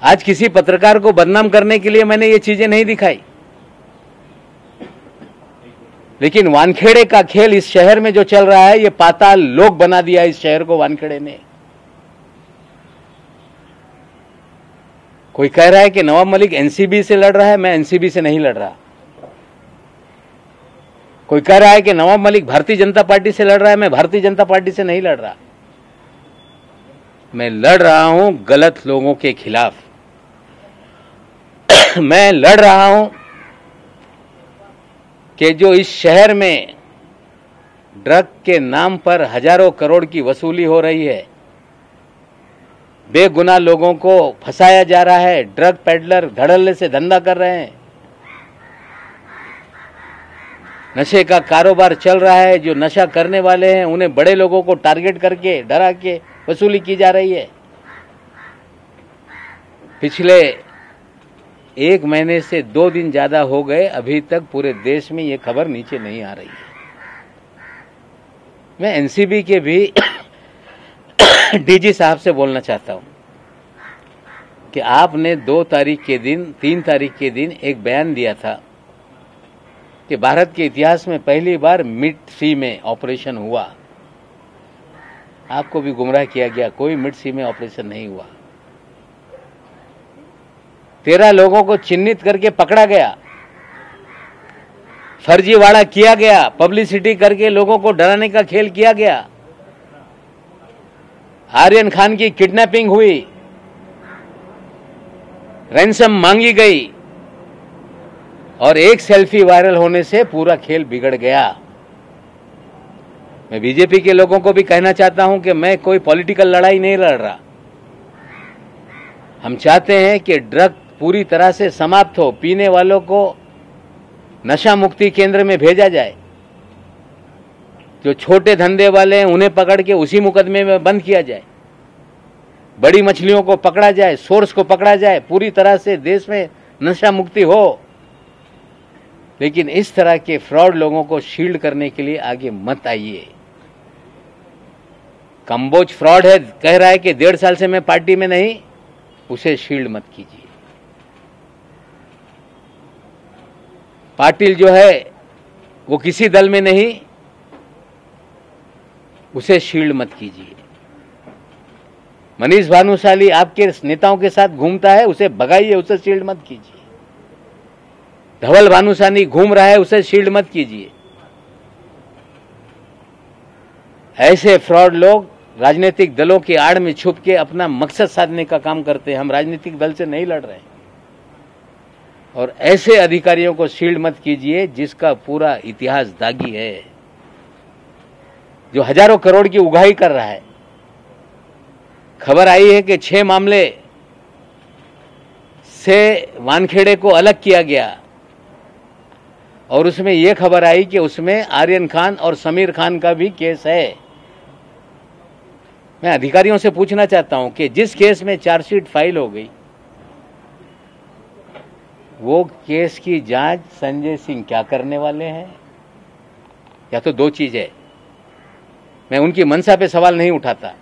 आज किसी पत्रकार को बदनाम करने के लिए मैंने ये चीजें नहीं दिखाई, लेकिन वानखेड़े का खेल इस शहर में जो चल रहा है, ये पाताल लोक बना दिया इस शहर को वानखेड़े ने। कोई कह रहा है कि नवाब मलिक एनसीबी से लड़ रहा है, मैं एनसीबी से नहीं लड़ रहा। कोई कह रहा है कि नवाब मलिक भारतीय जनता पार्टी से लड़ रहा है, मैं भारतीय जनता पार्टी से नहीं लड़ रहा। मैं लड़ रहा हूं गलत लोगों के खिलाफ। मैं लड़ रहा हूं कि जो इस शहर में ड्रग के नाम पर हजारों करोड़ की वसूली हो रही है, बेगुनाह लोगों को फंसाया जा रहा है, ड्रग पेडलर धड़ल्ले से धंधा कर रहे हैं, नशे का कारोबार चल रहा है। जो नशा करने वाले हैं उन्हें बड़े लोगों को टारगेट करके डरा के वसूली की जा रही है। पिछले 1 महीने से 2 दिन ज्यादा हो गए, अभी तक पूरे देश में ये खबर नीचे नहीं आ रही है। मैं एनसीबी के भी डीजी साहब से बोलना चाहता हूं कि आपने 2 तारीख के दिन 3 तारीख के दिन एक बयान दिया था कि भारत के इतिहास में पहली बार मिड सी में ऑपरेशन हुआ। आपको भी गुमराह किया गया, कोई मिड सी में ऑपरेशन नहीं हुआ। 13 लोगों को चिन्हित करके पकड़ा गया, फर्जीवाड़ा किया गया, पब्लिसिटी करके लोगों को डराने का खेल किया गया। आर्यन खान की किडनैपिंग हुई, रैंसम मांगी गई और एक सेल्फी वायरल होने से पूरा खेल बिगड़ गया। मैं बीजेपी के लोगों को भी कहना चाहता हूं कि मैं कोई पॉलिटिकल लड़ाई नहीं लड़ रहा। हम चाहते हैं कि ड्रग पूरी तरह से समाप्त हो, पीने वालों को नशा मुक्ति केंद्र में भेजा जाए। जो छोटे धंधे वाले हैं उन्हें पकड़ के उसी मुकदमे में बंद किया जाए, बड़ी मछलियों को पकड़ा जाए, सोर्स को पकड़ा जाए, पूरी तरह से देश में नशा मुक्ति हो। लेकिन इस तरह के फ्रॉड लोगों को शील्ड करने के लिए आगे मत आइए। कंबोज फ्रॉड है, कह रहा है कि 1.5 साल से मैं पार्टी में नहीं, उसे शील्ड मत कीजिए। पाटिल जो है वो किसी दल में नहीं, उसे शील्ड मत कीजिए। मनीष भानुशाली आपके नेताओं के साथ घूमता है, उसे भगाइए, उसे शील्ड मत कीजिए। धवल भानुशाली घूम रहा है, उसे शील्ड मत कीजिए। ऐसे फ्रॉड लोग राजनीतिक दलों की आड़ में छुप के अपना मकसद साधने का काम करते हैं। हम राजनीतिक दल से नहीं लड़ रहे हैं। और ऐसे अधिकारियों को शील्ड मत कीजिए जिसका पूरा इतिहास दागी है, जो हजारों करोड़ की उगाही कर रहा है। खबर आई है कि 6 मामले से वानखेड़े को अलग किया गया और उसमें यह खबर आई कि उसमें आर्यन खान और समीर खान का भी केस है। मैं अधिकारियों से पूछना चाहता हूं कि जिस केस में चार्जशीट फाइल हो गई, वो केस की जांच संजय सिंह क्या करने वाले हैं? या तो 2 चीज है, मैं उनकी मंशा पे सवाल नहीं उठाता।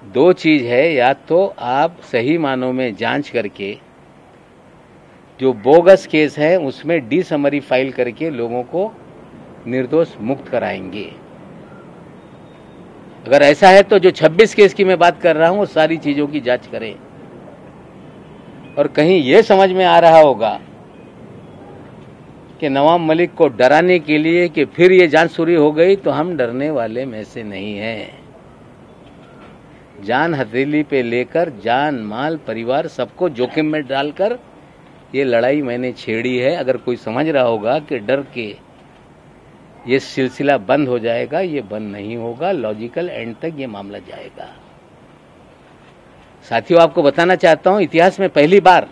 2 चीज है, या तो आप सही मानों में जांच करके जो बोगस केस है उसमें डी समरी फाइल करके लोगों को निर्दोष मुक्त कराएंगे। अगर ऐसा है तो जो 26 केस की मैं बात कर रहा हूं वो सारी चीजों की जांच करें। और कहीं यह समझ में आ रहा होगा कि नवाब मलिक को डराने के लिए कि फिर ये जांच शुरू हो गई, तो हम डरने वाले में से नहीं हैं। जान हथेली पे लेकर जान, माल, परिवार सबको जोखिम में डालकर ये लड़ाई मैंने छेड़ी है। अगर कोई समझ रहा होगा कि डर के ये सिलसिला बंद हो जाएगा, ये बंद नहीं होगा। लॉजिकल एंड तक ये मामला जाएगा। साथियों, आपको बताना चाहता हूं, इतिहास में पहली बार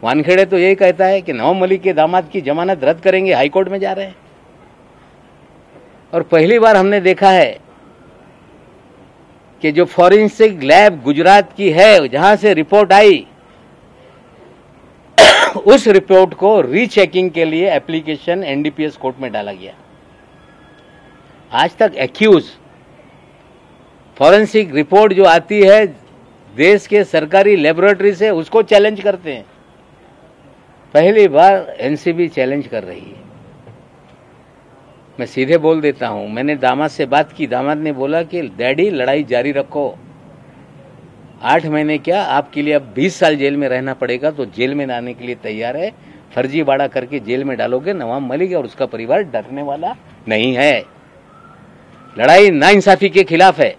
वानखेड़े तो यही कहता है कि नवाब मलिक के दामाद की जमानत रद्द करेंगे, हाईकोर्ट में जा रहे हैं। और पहली बार हमने देखा है कि जो फॉरेंसिक लैब गुजरात की है, जहां से रिपोर्ट आई, उस रिपोर्ट को रीचेकिंग के लिए एप्लीकेशन एनडीपीएस कोर्ट में डाला गया। आज तक एक्यूज फॉरेंसिक रिपोर्ट जो आती है देश के सरकारी लेबोरेटरी से, उसको चैलेंज करते हैं। पहली बार एनसीबी चैलेंज कर रही है। मैं सीधे बोल देता हूं, मैंने दामाद से बात की, दामाद ने बोला कि डैडी लड़ाई जारी रखो, 8 महीने क्या आपके लिए अब 20 साल जेल में रहना पड़ेगा तो जेल में आने के लिए तैयार है। फर्जीवाड़ा करके जेल में डालोगे, नवाब मलिक और उसका परिवार डरने वाला नहीं है। लड़ाई नाइंसाफी के खिलाफ है,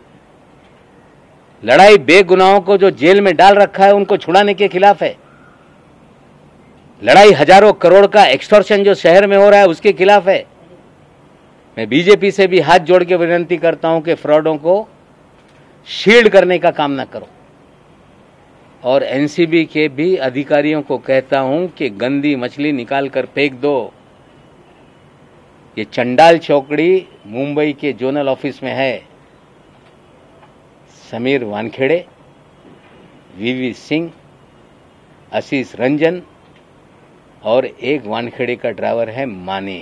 लड़ाई बेगुनाहों को जो जेल में डाल रखा है उनको छुड़ाने के खिलाफ है, लड़ाई हजारों करोड़ का एक्सटॉर्शन जो शहर में हो रहा है उसके खिलाफ है। मैं बीजेपी से भी हाथ जोड़ के विनती करता हूं कि फ्रॉडों को शील्ड करने का काम ना करो। और एनसीबी के भी अधिकारियों को कहता हूं कि गंदी मछली निकाल कर फेंक दो। ये चंडाल चौकड़ी मुंबई के जोनल ऑफिस में है। समीर वानखेड़े, वीवी सिंह, आशीष रंजन और एक वानखेड़े का ड्राइवर है माने।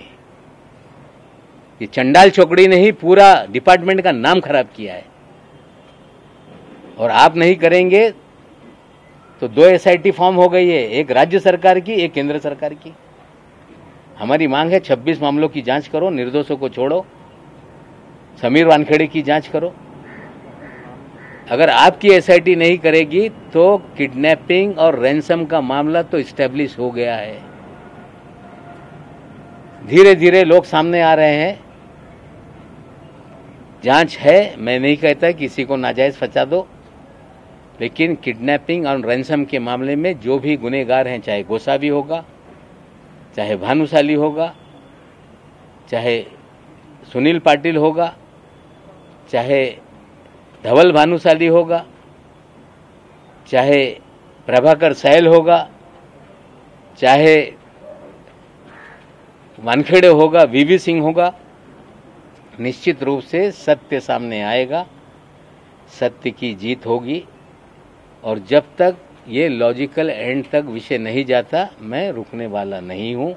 ये चंडाल चौकड़ी ने ही पूरा डिपार्टमेंट का नाम खराब किया है। और आप नहीं करेंगे तो 2 एसआईटी फॉर्म हो गई है, एक राज्य सरकार की, एक केंद्र सरकार की। हमारी मांग है 26 मामलों की जांच करो, निर्दोषों को छोड़ो, समीर वानखेड़े की जांच करो। अगर आपकी एसआईटी नहीं करेगी तो किडनैपिंग और रैंसम का मामला तो इस्टेब्लिश हो गया है। धीरे धीरे लोग सामने आ रहे हैं, जांच है। मैं नहीं कहता किसी को नाजायज फंसा दो, लेकिन किडनैपिंग और रैंसम के मामले में जो भी गुनहगार हैं, चाहे गोसावी होगा, चाहे भानुशाली होगा, चाहे सुनील पाटिल होगा, चाहे धवल भानुशाली होगा, चाहे प्रभाकर सहल होगा, चाहे वानखेड़े होगा, वीवी सिंह होगा, निश्चित रूप से सत्य सामने आएगा, सत्य की जीत होगी। और जब तक ये लॉजिकल एंड तक विषय नहीं जाता, मैं रुकने वाला नहीं हूं।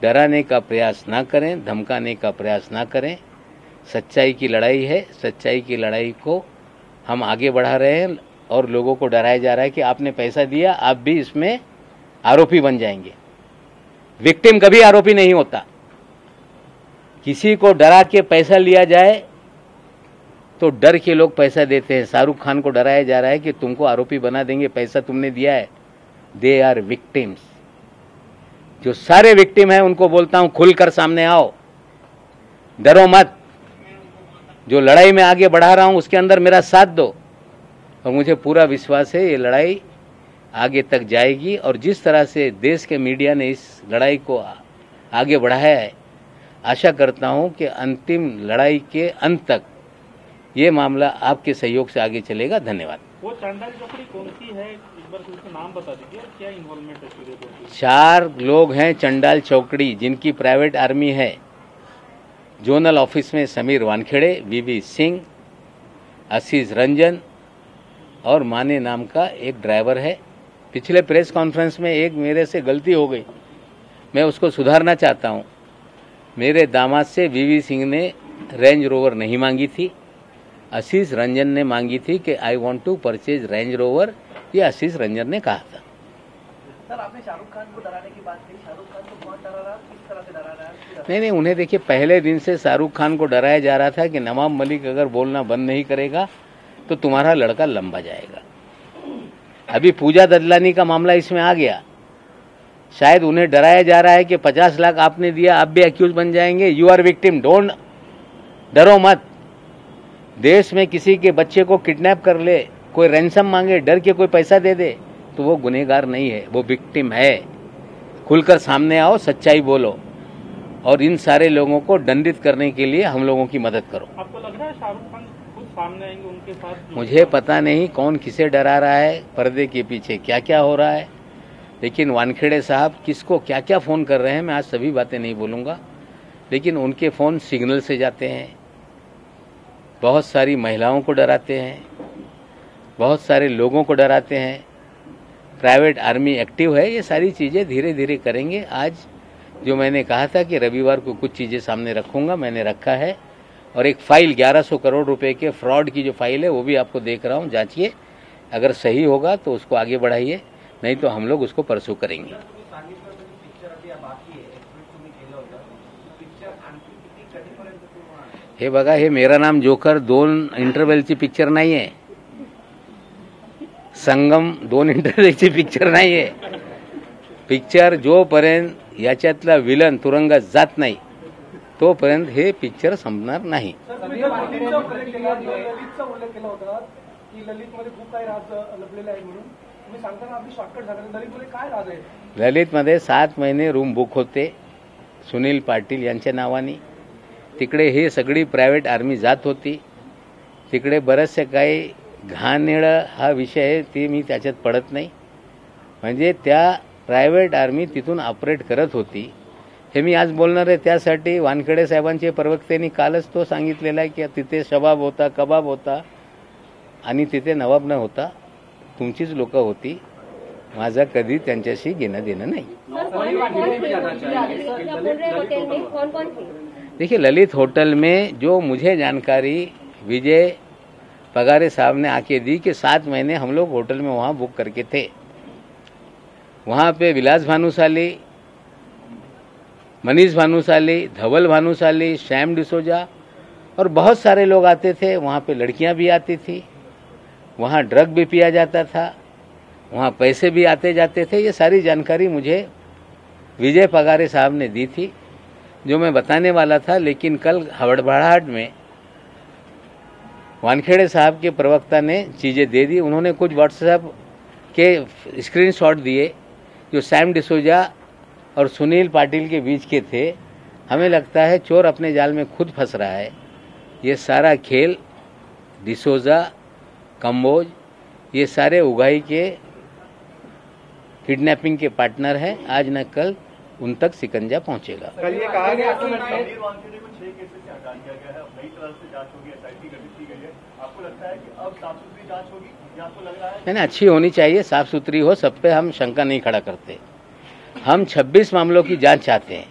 डराने का प्रयास ना करें, धमकाने का प्रयास ना करें। सच्चाई की लड़ाई है, सच्चाई की लड़ाई को हम आगे बढ़ा रहे हैं और लोगों को डराया जा रहा है कि आपने पैसा दिया, आप भी इसमें आरोपी बन जाएंगे। विक्टिम कभी आरोपी नहीं होता। किसी को डरा के पैसा लिया जाए तो डर के लोग पैसा देते हैं। शाहरुख खान को डराया जा रहा है कि तुमको आरोपी बना देंगे, पैसा तुमने दिया है। They are victims. जो सारे विक्टिम हैं उनको बोलता हूं खुलकर सामने आओ, डरो मत। जो लड़ाई में आगे बढ़ा रहा हूं उसके अंदर मेरा साथ दो। और मुझे पूरा विश्वास है ये लड़ाई आगे तक जाएगी। और जिस तरह से देश के मीडिया ने इस लड़ाई को आगे बढ़ाया है, आशा करता हूं कि अंतिम लड़ाई के अंत तक ये मामला आपके सहयोग से आगे चलेगा। धन्यवाद। वो चंडाल चौकड़ी कौन सी है, एक बार उसका नाम बता दीजिए और क्या इन्वॉल्वमेंट है पूरे को? 4 लोग हैं चंडाल चौकड़ी, जिनकी प्राइवेट आर्मी है। जोनल ऑफिस में समीर वानखेड़े, वीवी सिंह, आशीष रंजन और माने नाम का एक ड्राइवर है। पिछले प्रेस कॉन्फ्रेंस में एक मेरे से गलती हो गई, मैं उसको सुधारना चाहता हूं। मेरे दामाद से वीवी सिंह ने रेंज रोवर नहीं मांगी थी, आशीष रंजन ने मांगी थी कि I want to purchase Range Rover. Ashish आशीष रंजन ने कहा था। सर, आपने शाहरुख खान को डराने की बात की, शाहरुख खान को कौन डरा रहा है, किस तरह से डरा रहा है? नहीं, उन्हें देखिए, पहले दिन से शाहरुख खान को डराया जा रहा था कि नवाब मलिक अगर बोलना बंद नहीं करेगा तो तुम्हारा लड़का लंबा जाएगा। अभी पूजा ददलानी का मामला इसमें आ गया। शायद उन्हें डराया जा रहा है कि 50 लाख आपने दिया, आप भी एक्यूज बन जाएंगे। यू आर विक्टिम, डोंट, डरो मत। देश में किसी के बच्चे को किडनैप कर ले, कोई रैंसम मांगे, डर के कोई पैसा दे दे, तो वो गुनहगार नहीं है, वो विक्टिम है। खुलकर सामने आओ, सच्चाई बोलो और इन सारे लोगों को दंडित करने के लिए हम लोगों की मदद करो। आपको लग रहा है शाहरुख खान खुद सामने आएंगे उनके साथ? मुझे पता नहीं कौन किसे डरा रहा है, पर्दे के पीछे क्या क्या हो रहा है। लेकिन वानखेड़े साहब किसको क्या क्या फ़ोन कर रहे हैं, मैं आज सभी बातें नहीं बोलूँगा, लेकिन उनके फ़ोन सिग्नल से जाते हैं, बहुत सारी महिलाओं को डराते हैं, बहुत सारे लोगों को डराते हैं, प्राइवेट आर्मी एक्टिव है। ये सारी चीज़ें धीरे धीरे करेंगे। आज जो मैंने कहा था कि रविवार को कुछ चीज़ें सामने रखूँगा, मैंने रखा है। और एक फ़ाइल 1100 करोड़ रुपए के फ्रॉड की जो फाइल है वो भी आपको देख रहा हूँ, जांचिए। अगर सही होगा तो उसको आगे बढ़ाइए, नहीं तो हम लोग उसको परसू करेंगे। हे बघा, हे मेरा नाम जोकर 2 इंटरव्हलची पिक्चर नाही आहे, संगम 2 इंटरव्हलची पिक्चर नाही आहे। पिक्चर जोपर्यंत याच्यातला विलन तुरुंगात जात नाही तोपर्यंत हे पिक्चर संपणार नाही। ललितचा उल्लेख केला होता की ललितमध्ये खूप काही राज लपलेले आहे म्हणून तुम्ही सांगताना अगदी शॉर्टकट झालं। ललितमध्ये काय राज आहे? ललितमध्ये 7 महिने रूम बुक होते सुनील पाटील यांच्या नावाने। तिकडे हे सगळी प्रायव्हेट आर्मी जात होती। तिकडे बरेचसे काही घाणेरड हा विषय आहे, ते मी त्याच्यात पडत नाही। म्हणजे त्या प्रायव्हेट आर्मी तिथून ऑपरेट करत होती, हे मी आज बोलणार आहे। त्यासाठी वानखेडे साहेबांचे प्रवक्त्यांनी कालच तो सांगितलेला आहे की तिथे शबाब होता, कबाब होता आणि तिथे नवाब न होता, तुमचीच लोक होती। माझा कधी त्यांच्याशी घेणं देणं नाही। देखिए, ललित होटल में जो मुझे जानकारी विजय पगारे साहब ने आके दी कि 7 महीने हम लोग होटल में वहाँ बुक करके थे। वहाँ पे विलास भानुशाली, मनीष भानुशाली, धवल भानुशाली, श्याम डिसोजा और बहुत सारे लोग आते थे। वहाँ पे लड़कियाँ भी आती थी, वहाँ ड्रग भी पिया जाता था, वहाँ पैसे भी आते जाते थे। ये सारी जानकारी मुझे विजय पगारे साहब ने दी थी, जो मैं बताने वाला था। लेकिन कल हड़बड़ाहट में वानखेड़े साहब के प्रवक्ता ने चीज़ें दे दी। उन्होंने कुछ व्हाट्सएप के स्क्रीनशॉट दिए जो सैम डिसोजा और सुनील पाटिल के बीच के थे। हमें लगता है चोर अपने जाल में खुद फंस रहा है। ये सारा खेल डिसोजा, कंबोज, ये सारे उगाही के किडनैपिंग के पार्टनर हैं। आज न कल उन तक सिकंजा पहुंचेगा। कल ये कहा गया समीर वानखेड़े को 6 केसेस से हटा दिया गया है, नई तरह से जांच होगी, एसआईटी गठित की गई है। आपको लगता है कि अब साफ सुथरी जांच होगी या आपको लग रहा है? मैंने अच्छी होनी चाहिए, साफ सुथरी हो, सब पे हम शंका नहीं खड़ा करते। हम 26 मामलों की जांच चाहते हैं,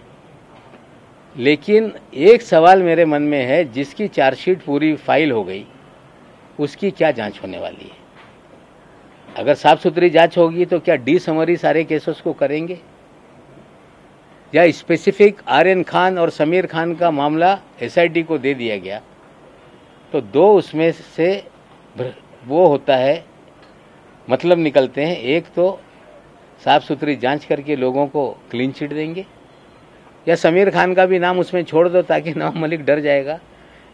लेकिन एक सवाल मेरे मन में है, जिसकी चार्जशीट पूरी फाइल हो गई उसकी क्या जांच होने वाली है? अगर साफ सुथरी जांच होगी तो क्या डी समरी सारे केसेस को करेंगे, या स्पेसिफिक आर्यन खान और समीर खान का मामला एसआईटी को दे दिया गया तो 2 उसमें से वो होता है, मतलब निकलते हैं। एक तो साफ सुथरी जांच करके लोगों को क्लीन चिट देंगे, या समीर खान का भी नाम उसमें छोड़ दो ताकि नवाब मलिक डर जाएगा।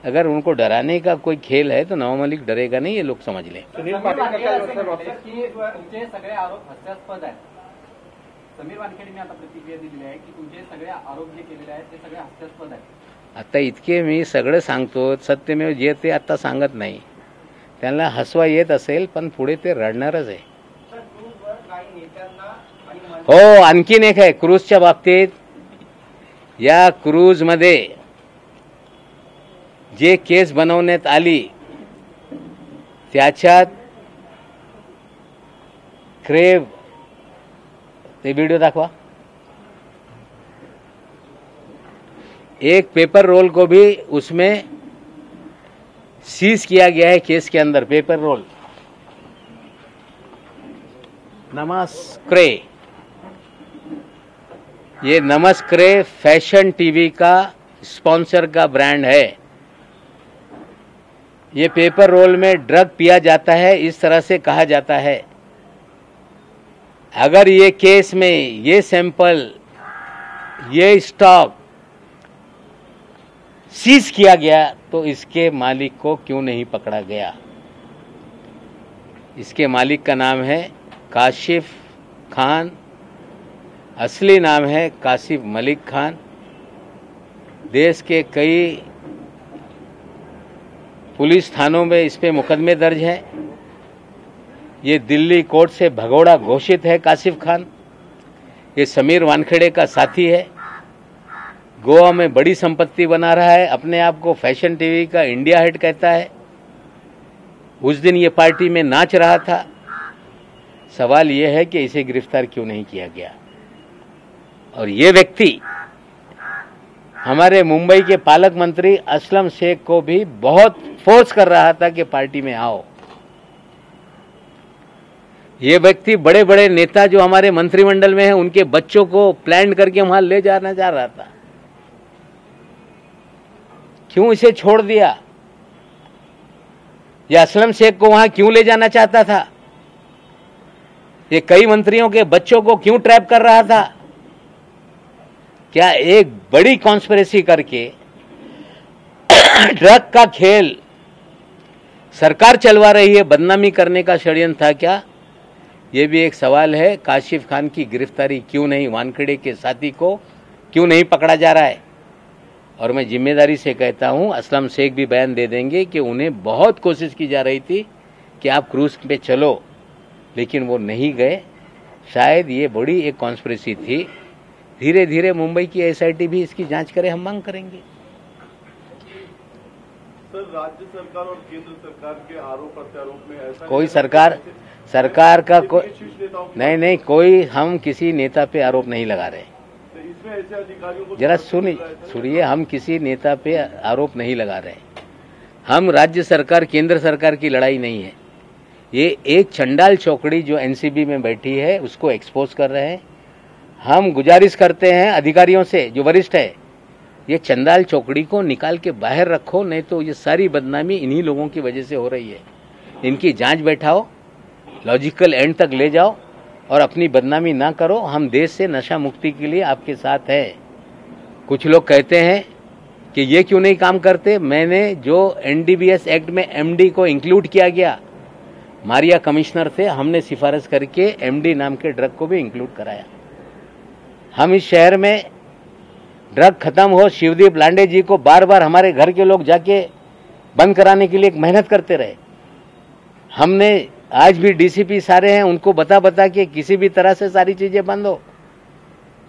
अगर उनको डराने का कोई खेल है तो नवाब मलिक डरेगा नहीं, ये लोग समझ लें। सुनील पाटील तुमचे सगळे आरोप हास्यास्पद आहेत। समीर वानखेडेंनी आता प्रतिक्रिया दिलेली आहे की तुमचे सगळे आरोप जे केलेले आहेत ते सगळे हास्यास्पद आहेत। आता इतके मी सगळं सांगतो, सत्यमेव जे ते आता सांगत नाही। त्यांना हसवा येत असेल पण पुढे ते रडणारच आहे। हो, आणखीन एक आहे क्रूजच्या बाबतीत। या क्रूजमध्ये जे केस बनवण्यात आली त्याच्यात क्रेव, ते वीडियो दाखवा। एक पेपर रोल को भी उसमें सीज किया गया है केस के अंदर, पेपर रोल। नमस्क्रे, ये नमस्क्रे फैशन टीवी का स्पॉन्सर का ब्रांड है। ये पेपर रोल में ड्रग पिया जाता है, इस तरह से कहा जाता है। अगर ये केस में ये सैंपल, ये स्टॉक सीज किया गया तो इसके मालिक को क्यों नहीं पकड़ा गया? इसके मालिक का नाम है काशिफ खान, असली नाम है कासिफ मलिक खान। देश के कई पुलिस थानों में इस पे मुकदमे दर्ज हैं। ये दिल्ली कोर्ट से भगोड़ा घोषित है कासिफ खान। ये समीर वानखेड़े का साथी है, गोवा में बड़ी संपत्ति बना रहा है, अपने आप को फैशन टीवी का इंडिया हेड कहता है। उस दिन ये पार्टी में नाच रहा था। सवाल ये है कि इसे गिरफ्तार क्यों नहीं किया गया। और ये व्यक्ति हमारे मुंबई के पालक मंत्री असलम शेख को भी बहुत फोर्स कर रहा था कि पार्टी में आओ। ये व्यक्ति बड़े बड़े नेता जो हमारे मंत्रिमंडल में हैं उनके बच्चों को प्लान करके वहां ले जाना चाह रहा था। क्यों इसे छोड़ दिया? ये असलम शेख को वहां क्यों ले जाना चाहता था? ये कई मंत्रियों के बच्चों को क्यों ट्रैप कर रहा था? क्या एक बड़ी कॉन्स्पिरेसी करके ड्रग का खेल सरकार चलवा रही है, बदनामी करने का षड्यंत्र था क्या? ये भी एक सवाल है। काशिफ खान की गिरफ्तारी क्यों नहीं, वानखेड़े के साथी को क्यों नहीं पकड़ा जा रहा है? और मैं जिम्मेदारी से कहता हूं, असलम शेख भी बयान दे देंगे कि उन्हें बहुत कोशिश की जा रही थी कि आप क्रूज पे चलो, लेकिन वो नहीं गए। शायद ये बड़ी एक कॉन्स्पिरेसी थी। धीरे धीरे मुंबई की एसआईटी भी इसकी जांच करे, हम मांग करेंगे। सर, राज्य सरकार और केंद्र सरकार के आरोप प्रत्यारोप में ऐसा कोई सरकार का नहीं, कोई हम किसी नेता पे आरोप नहीं लगा रहे। इसमें ऐसे अधिकारियों को जरा सुनिए, हम किसी नेता पे आरोप नहीं लगा रहे। हम राज्य सरकार केंद्र सरकार की लड़ाई नहीं है। ये एक चंडाल चौकड़ी जो एनसीबी में बैठी है उसको एक्सपोज कर रहे हैं। हम गुजारिश करते हैं अधिकारियों से जो वरिष्ठ है, ये चंडाल चौकड़ी को निकाल के बाहर रखो, नहीं तो ये सारी बदनामी इन्हीं लोगों की वजह से हो रही है। इनकी जांच बैठाओ, लॉजिकल एंड तक ले जाओ और अपनी बदनामी ना करो। हम देश से नशा मुक्ति के लिए आपके साथ हैं। कुछ लोग कहते हैं कि ये क्यों नहीं काम करते। मैंने जो एनडीपीएस एक्ट में एमडी को इंक्लूड किया गया, मारिया कमिश्नर थे, हमने सिफारिश करके एमडी नाम के ड्रग को भी इंक्लूड कराया। हम इस शहर में ड्रग खत्म हो, शिवदीप लांडे जी को बार बार हमारे घर के लोग जाके बंद कराने के लिए मेहनत करते रहे। हमने आज भी डीसीपी सारे हैं, उनको बता के किसी भी तरह से सारी चीजें बंद हो।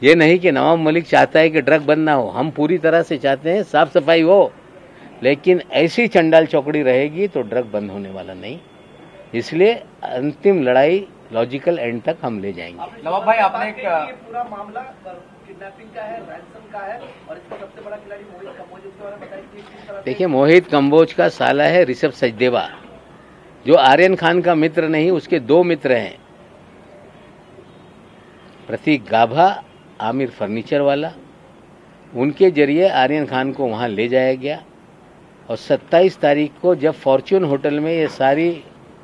ये नहीं कि नवाब मलिक चाहता है कि ड्रग बंद ना हो, हम पूरी तरह से चाहते हैं साफ सफाई हो, लेकिन ऐसी चंडाल चौकड़ी रहेगी तो ड्रग बंद होने वाला नहीं। इसलिए अंतिम लड़ाई लॉजिकल एंड तक हम ले जाएंगे। नवाब भाई, आपने ये पूरा मामला किडनैपिंग का है, रैंसम का है और इसका सबसे बड़ा खिलाड़ी मोहित कंबोज, उसके बारे में बताइए कि किस तरह से। देखिए, मोहित कंबोज का साला है ऋषभ सचदेवा, जो आर्यन खान का मित्र नहीं, उसके दो मित्र हैं, प्रतीक गाभा, आमिर फर्नीचर वाला। उनके जरिए आर्यन खान को वहां ले जाया गया और 27 तारीख को जब फॉर्च्यून होटल में ये सारी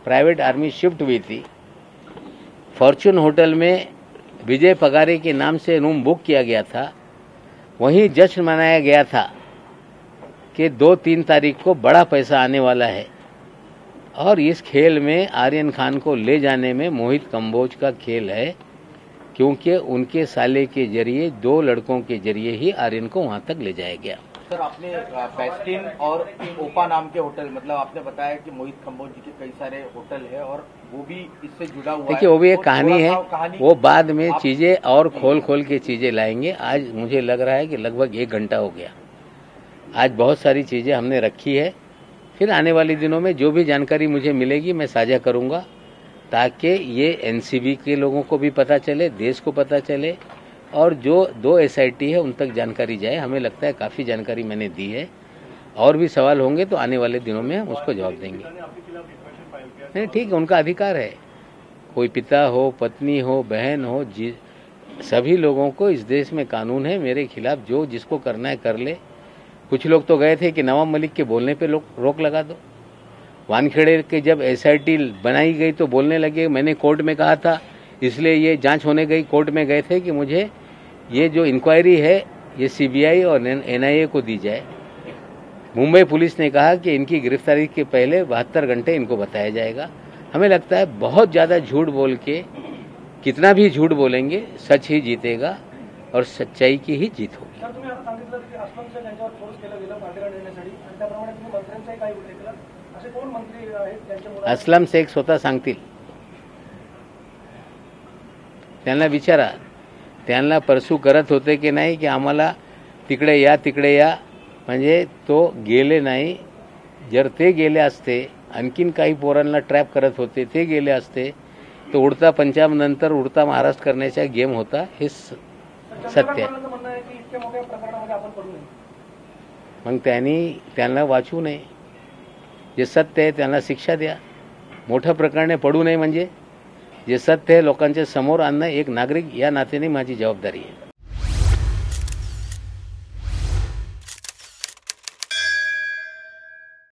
प्राइवेट आर्मी शिफ्ट हुई थी, फॉर्च्यून होटल में विजय पगारे के नाम से रूम बुक किया गया था। वहीं जश्न मनाया गया था कि 2-3 तारीख को बड़ा पैसा आने वाला है और इस खेल में आर्यन खान को ले जाने में मोहित कंबोज का खेल है, क्योंकि उनके साले के जरिए 2 लड़कों के जरिए ही आर्यन को वहां तक ले जाया गया। सर, आपने बेस्टिन और ओपा नाम के होटल, मतलब आपने बताया कि मोहित कंबोज जी के कई सारे होटल है और वो भी इससे जुड़ा हुआ है। देखिए, वो भी एक तो कहानी है, वो बाद में चीजें और खोल के चीजें लाएंगे। आज मुझे लग रहा है कि लगभग 1 घंटा हो गया। आज बहुत सारी चीजें हमने रखी है, फिर आने वाले दिनों में जो भी जानकारी मुझे मिलेगी मैं साझा करूंगा, ताकि ये एनसीबी के लोगों को भी पता चले, देश को पता चले और जो 2 एसआईटी है उन तक जानकारी जाए। हमें लगता है काफी जानकारी मैंने दी है। और भी सवाल होंगे तो आने वाले दिनों में हम उसको जवाब देंगे। नहीं, ठीक है, उनका अधिकार है। कोई पिता हो, पत्नी हो, बहन हो, सभी लोगों को इस देश में कानून है। मेरे खिलाफ जो जिसको करना है कर ले। कुछ लोग तो गए थे कि नवाब मलिक के बोलने पे रोक लगा दो। वानखेड़े के जब एसआईटी बनाई गई तो बोलने लगे, मैंने कोर्ट में कहा था, इसलिए ये जांच होने गई, कोर्ट में गए थे कि मुझे ये जो इंक्वायरी है ये सीबीआई और एनआईए को दी जाए। मुंबई पुलिस ने कहा कि इनकी गिरफ्तारी के पहले 72 घंटे इनको बताया जाएगा। हमें लगता है बहुत ज्यादा झूठ बोल के, कितना भी झूठ बोलेंगे, सच ही जीतेगा और सच्चाई की ही जीत होगी। सर, तुम्ही आता सांगितलं की असलम शेख यांच्यावर फोर्स केला गेला मार्गदर्शन देण्यासाठी आणि त्याप्रमाणे तुम्ही मंत्र्यांचाही काही उल्लेख केला। असे कोण मंत्री आहेत त्यांच्यामुळे? असलम शेख स्वतः सांगतील, त्यांना विचारा। त्यांना परसू करत होते की नाही की आम्हाला तिकडे या म्हणजे तो गेले नाही. जर ते गेले असते, आणखीन काही पोरांना ट्रॅप करत होते, ते गेले असते, तर उडता पंजाब नंतर उडता महाराष्ट्र करण्याचा गेम होता. हे सत्य आहे. म्हणणं आहे की इतक्या मोठ्या प्रकरणामध्ये आपण पडू नये. मग त्यांना वाचवू नये. जे सत्य आहे त्यांना शिक्षा द्या. मोठ्या प्रकरणे पडू नये म्हणजे जे सत्य आहे लोकांच्या समोर आणणं एक नागरिक या नात्याने माझी जबाबदारी आहे.